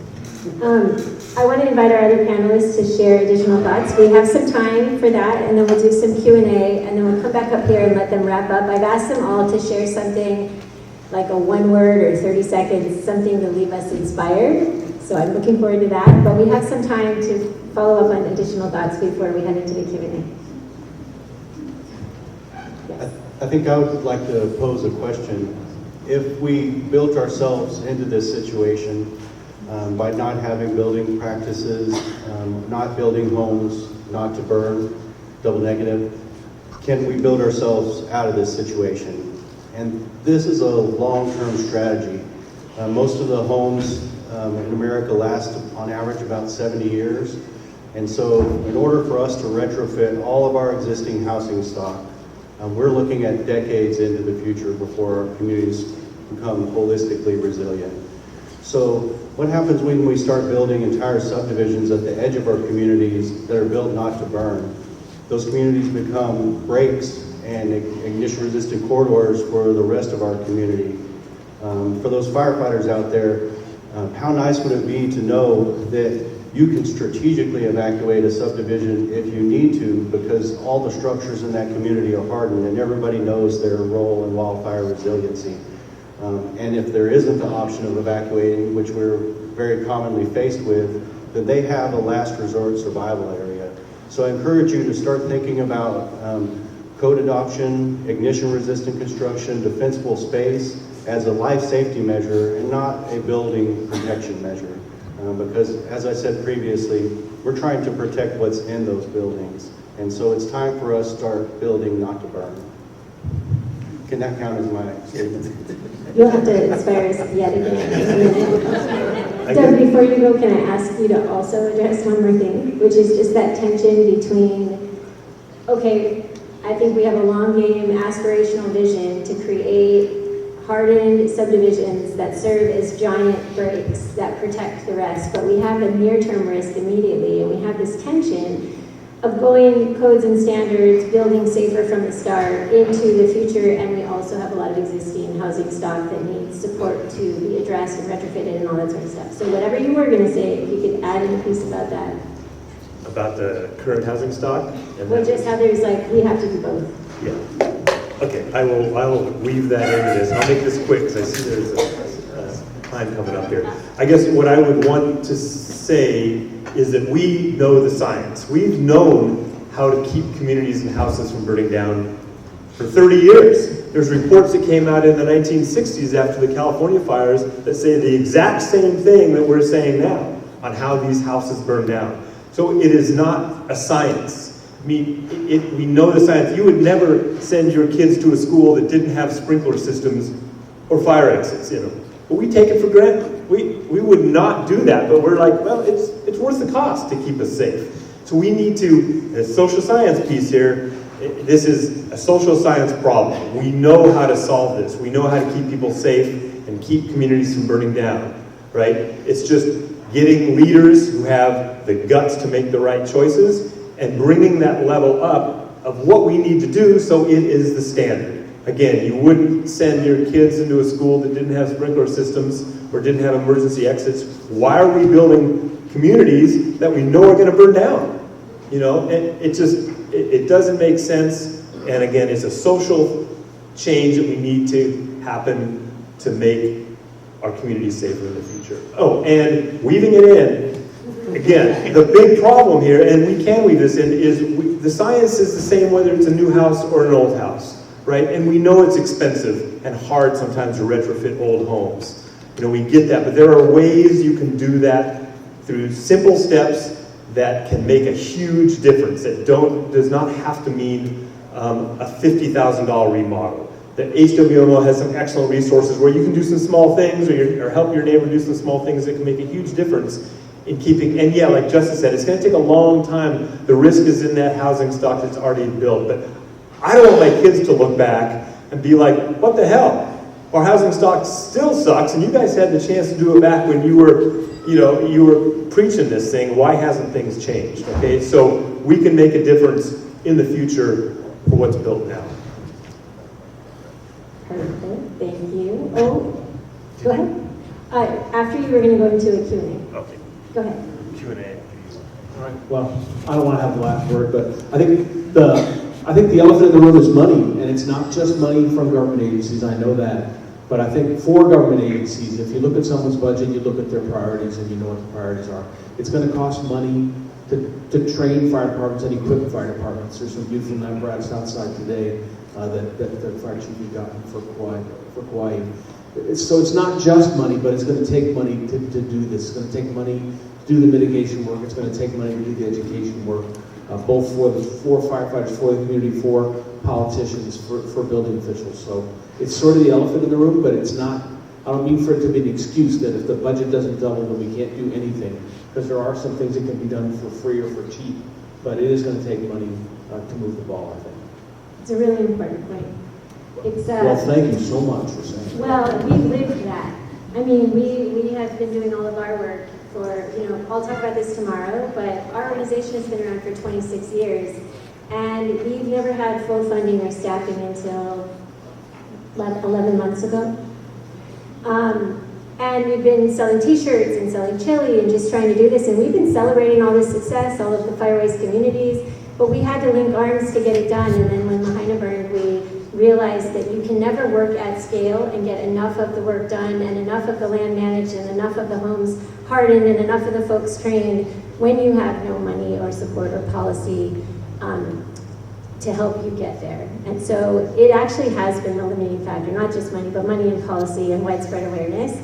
I want to invite our other panelists to share additional thoughts. We have some time for that, and then we'll do some Q&A, and then we'll come back up here and let them wrap up. I've asked them all to share something like a 1 word or 30 seconds, something to leave us inspired. So I'm looking forward to that. But we have some time to follow up on additional thoughts before we head into the Q&A. Yes. I think I would like to pose a question. If we built ourselves into this situation by not having building practices, not building homes, not to burn, double negative, can we build ourselves out of this situation? And this is a long-term strategy. Most of the homes in America last on average about 70 years. And so in order for us to retrofit all of our existing housing stock, we're looking at decades into the future before our communities become holistically resilient. So what happens when we start building entire subdivisions at the edge of our communities that are built not to burn? Those communities become breaks and ignition-resistant corridors for the rest of our community. For those firefighters out there, how nice would it be to know that you can strategically evacuate a subdivision if you need to, because all the structures in that community are hardened and everybody knows their role in wildfire resiliency. And if there isn't the option of evacuating, which we're very commonly faced with, then they have a last resort survival area. So I encourage you to start thinking about code adoption, ignition-resistant construction, defensible space as a life safety measure and not a building protection measure. Because as I said previously, we're trying to protect what's in those buildings. And so it's time for us to start building not to burn. Can that count as my statement? You'll have to inspire us yet again. Doug, before you go, can I ask you to also address one more thing, which is just that tension between, okay, I think we have a long game aspirational vision to create hardened subdivisions that serve as giant breaks that protect the rest, but we have a near-term risk immediately, and we have this tension of going codes and standards, building safer from the start into the future, and we also have a lot of existing housing stock that needs support to be addressed and retrofitted and all that sort of stuff. So whatever you were going to say, if you could add in a piece about that. About the current housing stock? Well, just how there's like, we have to do both. Yeah. Okay, I will weave that into this. I'll make this quick because I see there's a time coming up here. I guess what I would want to say is that we know the science. We've known how to keep communities and houses from burning down for 30 years. There's reports that came out in the 1960s after the California fires that say the exact same thing that we're saying now on how these houses burn down. So it is not a science. I mean, we know the science. You would never send your kids to a school that didn't have sprinkler systems or fire exits, But we take it for granted. We would not do that, but we're like, well, it's worth the cost to keep us safe. So we need to, the social science piece here, this is a social science problem. We know how to solve this. We know how to keep people safe and keep communities from burning down, right? It's just getting leaders who have the guts to make the right choices and bringing that level up of what we need to do so it is the standard. Again, you wouldn't send your kids into a school that didn't have sprinkler systems or didn't have emergency exits. Why are we building communities that we know are going to burn down? It doesn't make sense. And again, it's a social change that we need to happen to make our communities safer in the future. Oh, and weaving it in, again, the big problem here, and we can weave this in, is the science is the same whether it's a new house or an old house, right? And we know it's expensive and hard sometimes to retrofit old homes. We get that, but there are ways you can do that through simple steps that can make a huge difference, that does not have to mean a $50,000 remodel. The HWMO has some excellent resources where you can do some small things or help your neighbor do some small things that can make a huge difference in keeping, and yeah, like Justice said, it's going to take a long time. The risk is in that housing stock that's already built, but I don't want my kids to look back and be like, what the hell? Our housing stock still sucks, and you guys had the chance to do it back when you were preaching this thing. Why hasn't things changed? Okay, so we can make a difference in the future for what's built now. Perfect, thank you. Oh, go ahead. After you were going to go into a Q&A. Okay. Go ahead. Q&A. All right, well, I don't want to have the last word, but I think the elephant in the room is money, and it's not just money from government agencies, I know that. But I think for government agencies, if you look at someone's budget, you look at their priorities and you know what the priorities are. It's going to cost money to train fire departments and equip fire departments. There's some beautiful apparatus outside today that the fire chief has gotten for Kauaʻi. So it's not just money, but it's going to take money to do this. It's going to take money to do the mitigation work. It's going to take money to do the education work, both for firefighters, for the community, for politicians, for building officials. So it's sort of the elephant in the room, but it's not, I don't mean for it to be an excuse that if the budget doesn't double, then we can't do anything. Because there are some things that can be done for free or for cheap, but it is going to take money to move the ball, I think. It's a really important point. It's, well, thank you so much for saying that. Well, we lived that. I mean, we have been doing all of our work for, I'll talk about this tomorrow, but our organization has been around for 26 years, and we've never had full funding or staffing until 11 months ago. And we've been selling t-shirts and selling chili and just trying to do this, and we've been celebrating all this success, all of the fireways communities, but we had to link arms to get it done, and then when Lahaina burned, we realized that you can never work at scale and get enough of the work done and enough of the land managed and enough of the homes hardened and enough of the folks trained when you have no money or support or policy to help you get there. And so it actually has been the limiting factor, not just money, but money and policy and widespread awareness.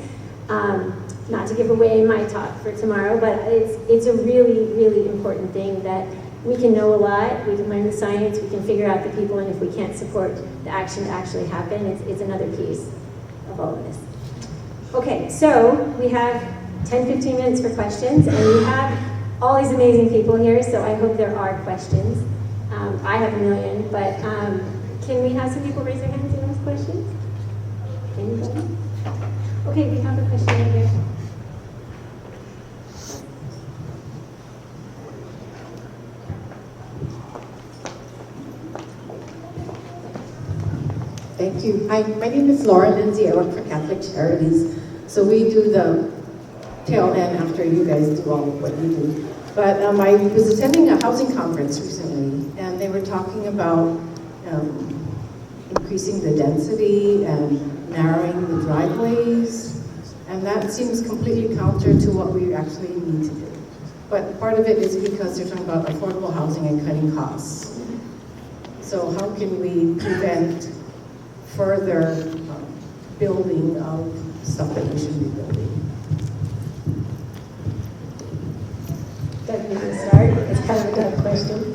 Not to give away my talk for tomorrow, but it's a really, really important thing that we can know a lot, we can learn the science, we can figure out the people, and if we can't support the action to actually happen, it's another piece of all of this. Okay, so we have 10-15 minutes for questions, and we have all these amazing people here, so I hope there are questions. I have a million, but can we have some people raise their hands and ask questions? Anybody? Okay, we have a question right here. Thank you. Hi, my name is Laura Lindsay. I work for Catholic Charities. So we do the tail end after you guys do all of what you do. But I was attending a housing conference recently, and they were talking about increasing the density and narrowing the driveways, and that seems completely counter to what we actually need to do. But part of it is because they're talking about affordable housing and cutting costs. So how can we prevent further building of stuff that we should be building? Doug, you can start. It's kind of a Doug question.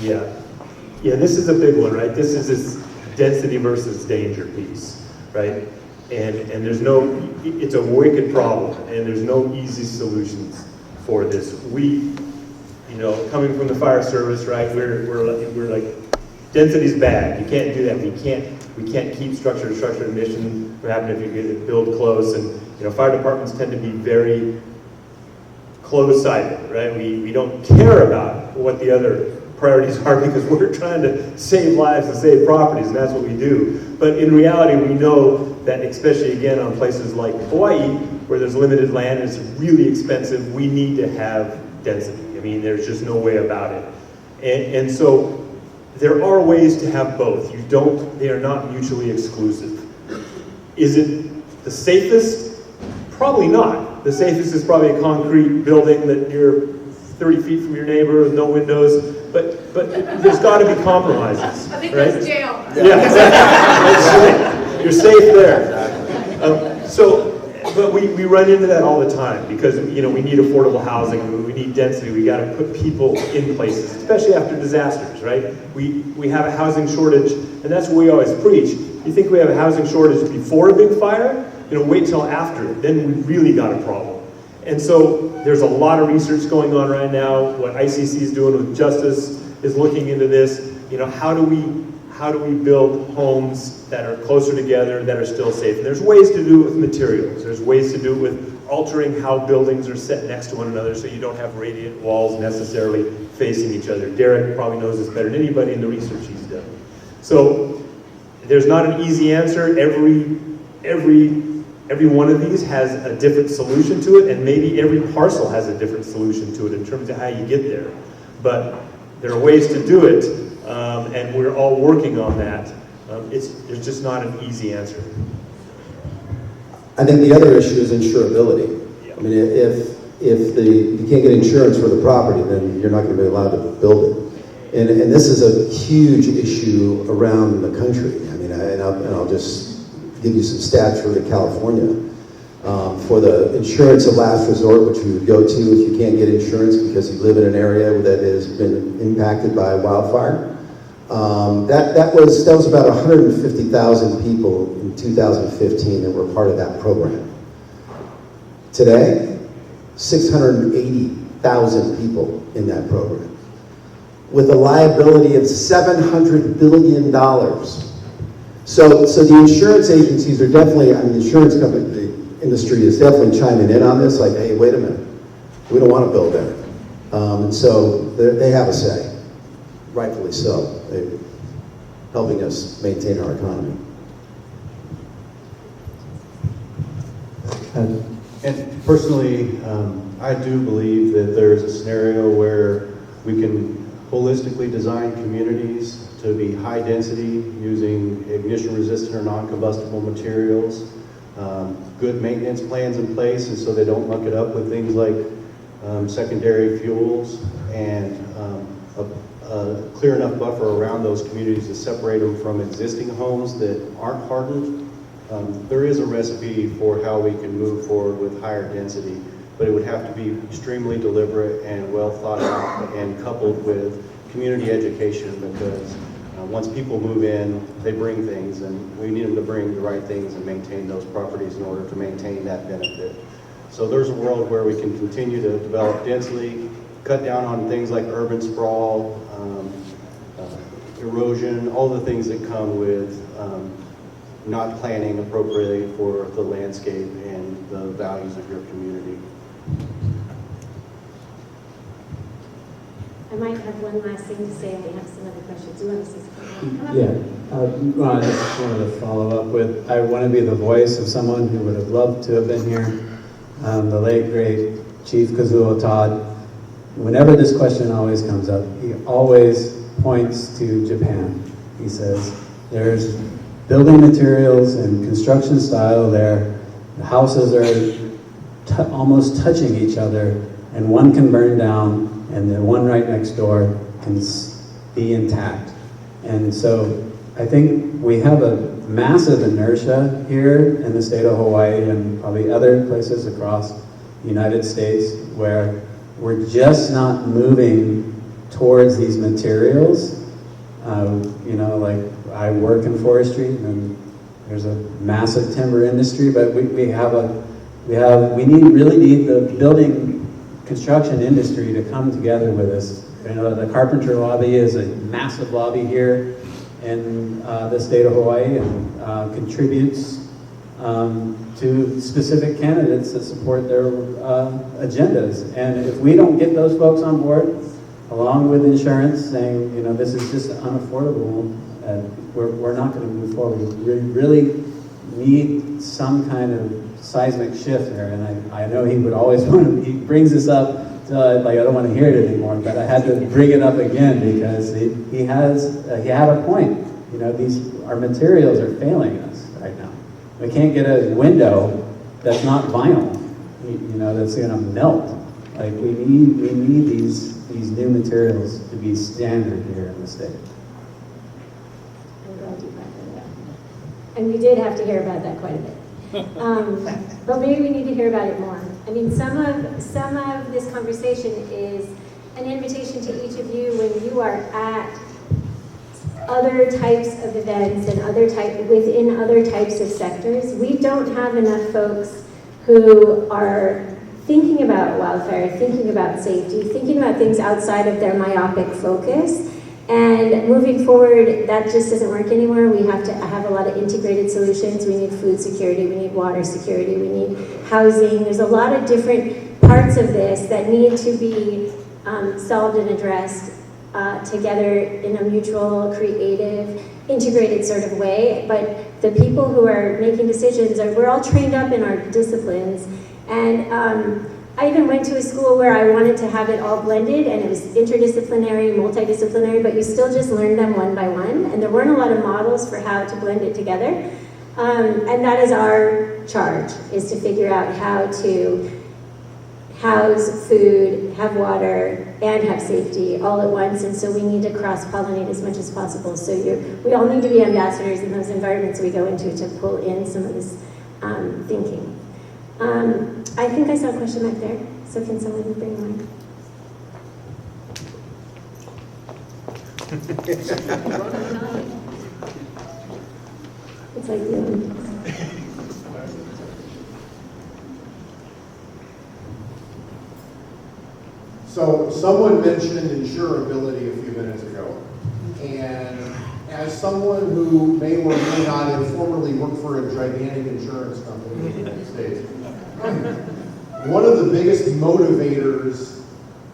Yeah, this is a big one, right? This is this density versus danger piece, right? And there's no, it's a wicked problem, and there's no easy solutions for this. We, you know, coming from the fire service, right, we're like, density's bad. You can't do that. We can't keep structure-to-structure emission from happening if you get it built close. And, you know, fire departments tend to be very close-sided, right? We don't care about what the other priorities are because we're trying to save lives and save properties, and that's what we do. But in reality, we know that, especially again on places like Hawaii, where there's limited land and it's really expensive, we need to have density. I mean, there's just no way about it. And so there are ways to have both. They are not mutually exclusive. Is it the safest? Probably not. The safest is probably a concrete building that you're 30 feet from your neighbor with no windows, but there's got to be compromises. I think right? that's jail. Yeah, exactly. You're safe there. But we run into that all the time because, you know, we need affordable housing, we need density, we got to put people in places, especially after disasters, right? We have a housing shortage, and that's what we always preach. You think we have a housing shortage before a big fire? You know, wait till after, then we really got a problem. And so there's a lot of research going on right now. What ICC is doing with Justice is looking into this. You know, how do we build homes that are closer together, that are still safe? And there's ways to do it with materials. There's ways to do it with altering how buildings are set next to one another so you don't have radiant walls necessarily facing each other. Derek probably knows this better than anybody in the research he's done. So there's not an easy answer. Every one of these has a different solution to it, and maybe every parcel has a different solution to it in terms of how you get there. But there are ways to do it, and we're all working on that. There's just not an easy answer. I think the other issue is insurability. Yeah. I mean, if you can't get insurance for the property, then you're not going to be allowed to build it. And this is a huge issue around the country. I mean, I'll just give you some stats for California. For the insurance of last resort, which we would go to if you can't get insurance because you live in an area that has been impacted by wildfire, that was about 150,000 people in 2015 that were part of that program. Today, 680,000 people in that program, with a liability of $700 billion. So the insurance agencies are definitely, I mean, the insurance company, the industry is definitely chiming in on this, like, hey, wait a minute, we don't want to build there. And so they have a say, rightfully so. They're helping us maintain our economy. And personally, I do believe that there's a scenario where we can holistically design communities to be high density using ignition resistant or non-combustible materials, good maintenance plans in place, and so they don't muck it up with things like secondary fuels, and a clear enough buffer around those communities to separate them from existing homes that aren't hardened. There is a recipe for how we can move forward with higher density, but it would have to be extremely deliberate and well thought out and coupled with community education, because once people move in, they bring things, and we need them to bring the right things and maintain those properties in order to maintain that benefit. So there's a world where we can continue to develop densely, cut down on things like urban sprawl, erosion, all the things that come with not planning appropriately for the landscape and the values of your community. I might have one last thing to say if we have some other questions. Do you want to say something? Yeah, I just wanted to follow up with, I want to be the voice of someone who would have loved to have been here, the late, great Chief Kazuo Todd. Whenever this question always comes up, he always points to Japan. He says, there's building materials and construction style there, the houses are almost touching each other, and one can burn down, and the one right next door can be intact. And so I think we have a massive inertia here in the state of Hawaii and probably other places across the United States where we're just not moving towards these materials. You know, like I work in forestry, and There's a massive timber industry, but we really need the building construction industry to come together with us. You know, the carpenter lobby is a massive lobby here in the state of Hawaii and contributes to specific candidates that support their agendas. And if we don't get those folks on board, along with insurance, saying, you know, this is just unaffordable, we're not going to move forward. We really need some kind of seismic shift there. And I know he would always want to, he brings this up, like I don't want to hear it anymore, but I had to bring it up again because he had a point. You know, our materials are failing us right now. We can't get a window that's not vinyl, you know, that's going to melt. Like we need these new materials to be standard here in the state. I'm glad you brought that up. And we did have to hear about that quite a bit. But maybe we need to hear about it more. I mean, some of this conversation is an invitation to each of you when you are at other types of events and within other types of sectors. We don't have enough folks who are thinking about wildfire, thinking about safety, thinking about things outside of their myopic focus. And moving forward, that just doesn't work anymore. We have to have a lot of integrated solutions. We need food security, we need water security, we need housing. There's a lot of different parts of this that need to be solved and addressed together in a mutual, creative, integrated sort of way. But the people who are making decisions, we're all trained up in our disciplines. And I even went to a school where I wanted to have it all blended, and it was interdisciplinary, multidisciplinary, but you still just learned them one by one, and there weren't a lot of models for how to blend it together. And that is our charge, is to figure out how to house food, have water, and have safety all at once, and so we need to cross-pollinate as much as possible. So we all need to be ambassadors in those environments we go into to pull in some of this thinking. I think I saw a question back there, so can someone bring one? It's like you. So someone mentioned insurability a few minutes ago, and as someone who may or may not have formerly worked for a gigantic insurance company in the United States, one of the biggest motivators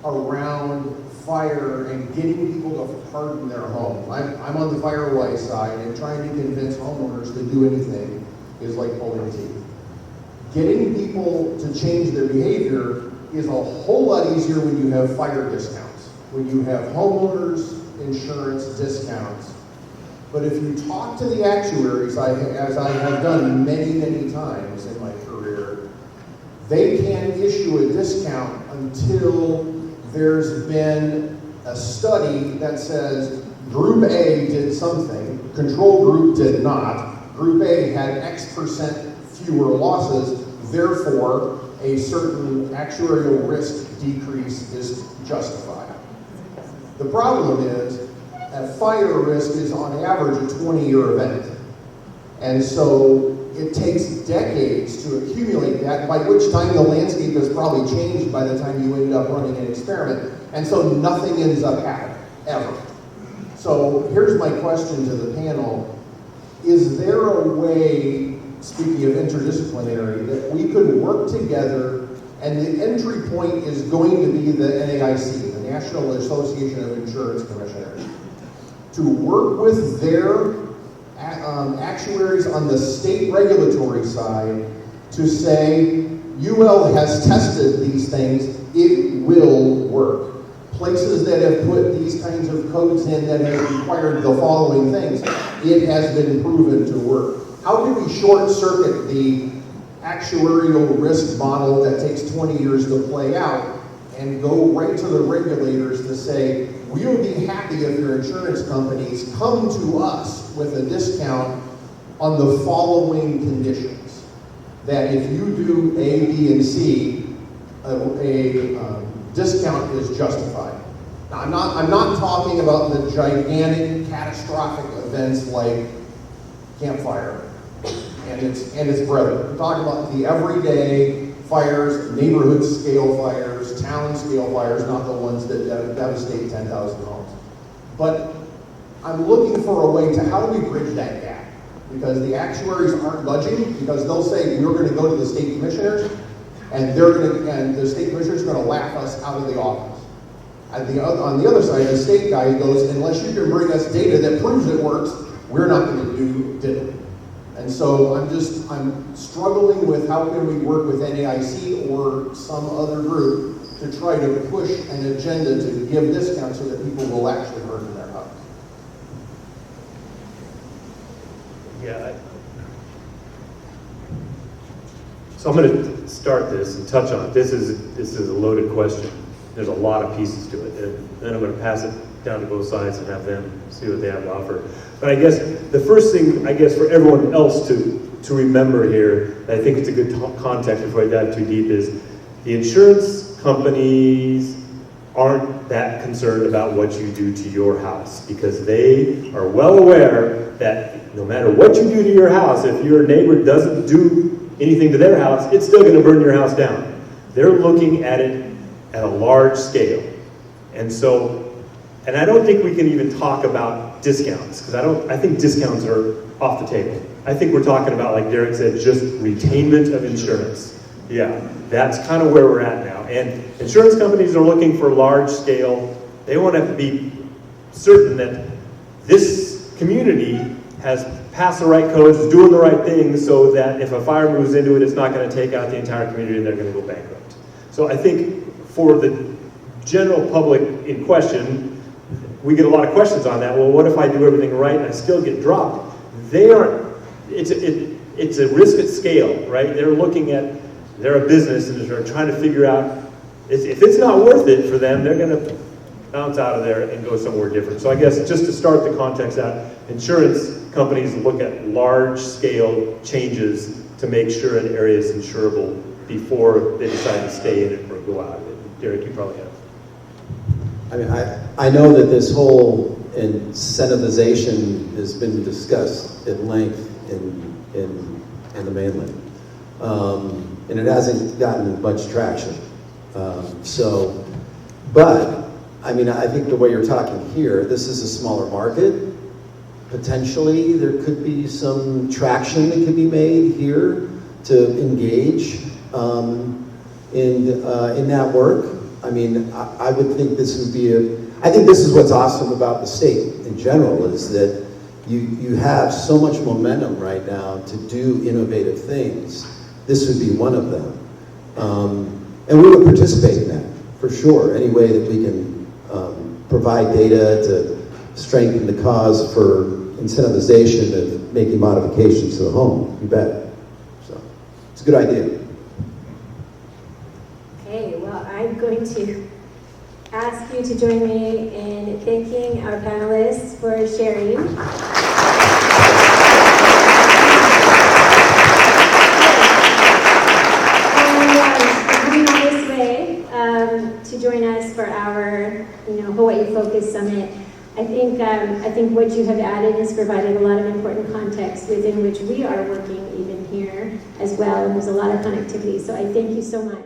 around fire and getting people to harden their home, I'm on the Hawaii side, and trying to convince homeowners to do anything is like pulling teeth. Getting people to change their behavior is a whole lot easier when you have fire discounts, when you have homeowners insurance discounts. But if you talk to the actuaries, as I have done many, many times in my career, they can't issue a discount until there's been a study that says Group A did something, control group did not, Group A had X% fewer losses, therefore a certain actuarial risk decrease is justified. The problem is that fire risk is on average a 20-year event. And so it takes decades to accumulate that, by which time the landscape has probably changed by the time you end up running an experiment. And so nothing ends up happening, ever. So here's my question to the panel. Is there a way, speaking of interdisciplinary, that we could work together, and the entry point is going to be the NAIC, the National Association of Insurance Commissioners, to work with their actuaries on the state regulatory side to say, UL has tested these things, it will work. Places that have put these kinds of codes in that have required the following things, it has been proven to work. How do we short circuit the actuarial risk model that takes 20 years to play out and go right to the regulators to say, we'll be happy if your insurance companies come to us with a discount on the following conditions. That if you do A, B, and C, a discount is justified. Now, I'm not talking about the gigantic catastrophic events like Camp Fire. and its brethren. We're talking about the everyday fires, neighborhood scale fires, town scale fires, not the ones that devastate 10,000 homes. But I'm looking for a way to, how do we bridge that gap? Because the actuaries aren't budging, because they'll say, you're going to go to the state commissioners, and the state commissioners are going to laugh us out of the office. On the other side, the state guy goes, unless you can bring us data that proves it works, we're not going to do diddly. And so I'm struggling with how can we work with NAIC or some other group to try to push an agenda to give discounts so that people will actually earn their house. Yeah. So I'm going to start this and touch on it. This is a loaded question. There's a lot of pieces to it, and then I'm going to pass it down to both sides and have them see what they have to offer. But I guess the first thing, I guess, for everyone else to remember here, and I think it's a good context before I dive too deep, is the insurance companies aren't that concerned about what you do to your house, because they are well aware that no matter what you do to your house, if your neighbor doesn't do anything to their house, it's still going to burn your house down. They're looking at it at a large scale. And so, and I don't think we can even talk about discounts, because I think discounts are off the table. I think we're talking about, like Derek said, just retainment of insurance. Yeah, that's kind of where we're at now. And insurance companies are looking for large scale. They want to be certain that this community has passed the right codes, is doing the right things, so that if a fire moves into it, it's not going to take out the entire community and they're going to go bankrupt. So I think for the general public in question, we get a lot of questions on that. Well, what if I do everything right and I still get dropped? It's a risk at scale, right? They're looking at, they're a business and they're trying to figure out, if it's not worth it for them, they're going to bounce out of there and go somewhere different. So I guess just to start the context out, insurance companies look at large scale changes to make sure an area is insurable before they decide to stay in it or go out of it. Derek, you probably have. I mean, I know that this whole incentivization has been discussed at length in the mainland. And it hasn't gotten much traction. But, I mean, I think the way you're talking here, this is a smaller market. Potentially, there could be some traction that could be made here to engage in that work. I mean, I would think this would be I think this is what's awesome about the state in general, is that you have so much momentum right now to do innovative things. This would be one of them. And we would participate in that, for sure, any way that we can provide data to strengthen the cause for incentivization of making modifications to the home, you bet. So, it's a good idea. Okay, well, I'm going to ask you to join me in thanking our panelists for sharing. And coming all this way to join us for our, Hawaiʻi Focus Summit. I think what you have added has provided a lot of important context within which we are working even here as well, and there's a lot of connectivity. So I thank you so much.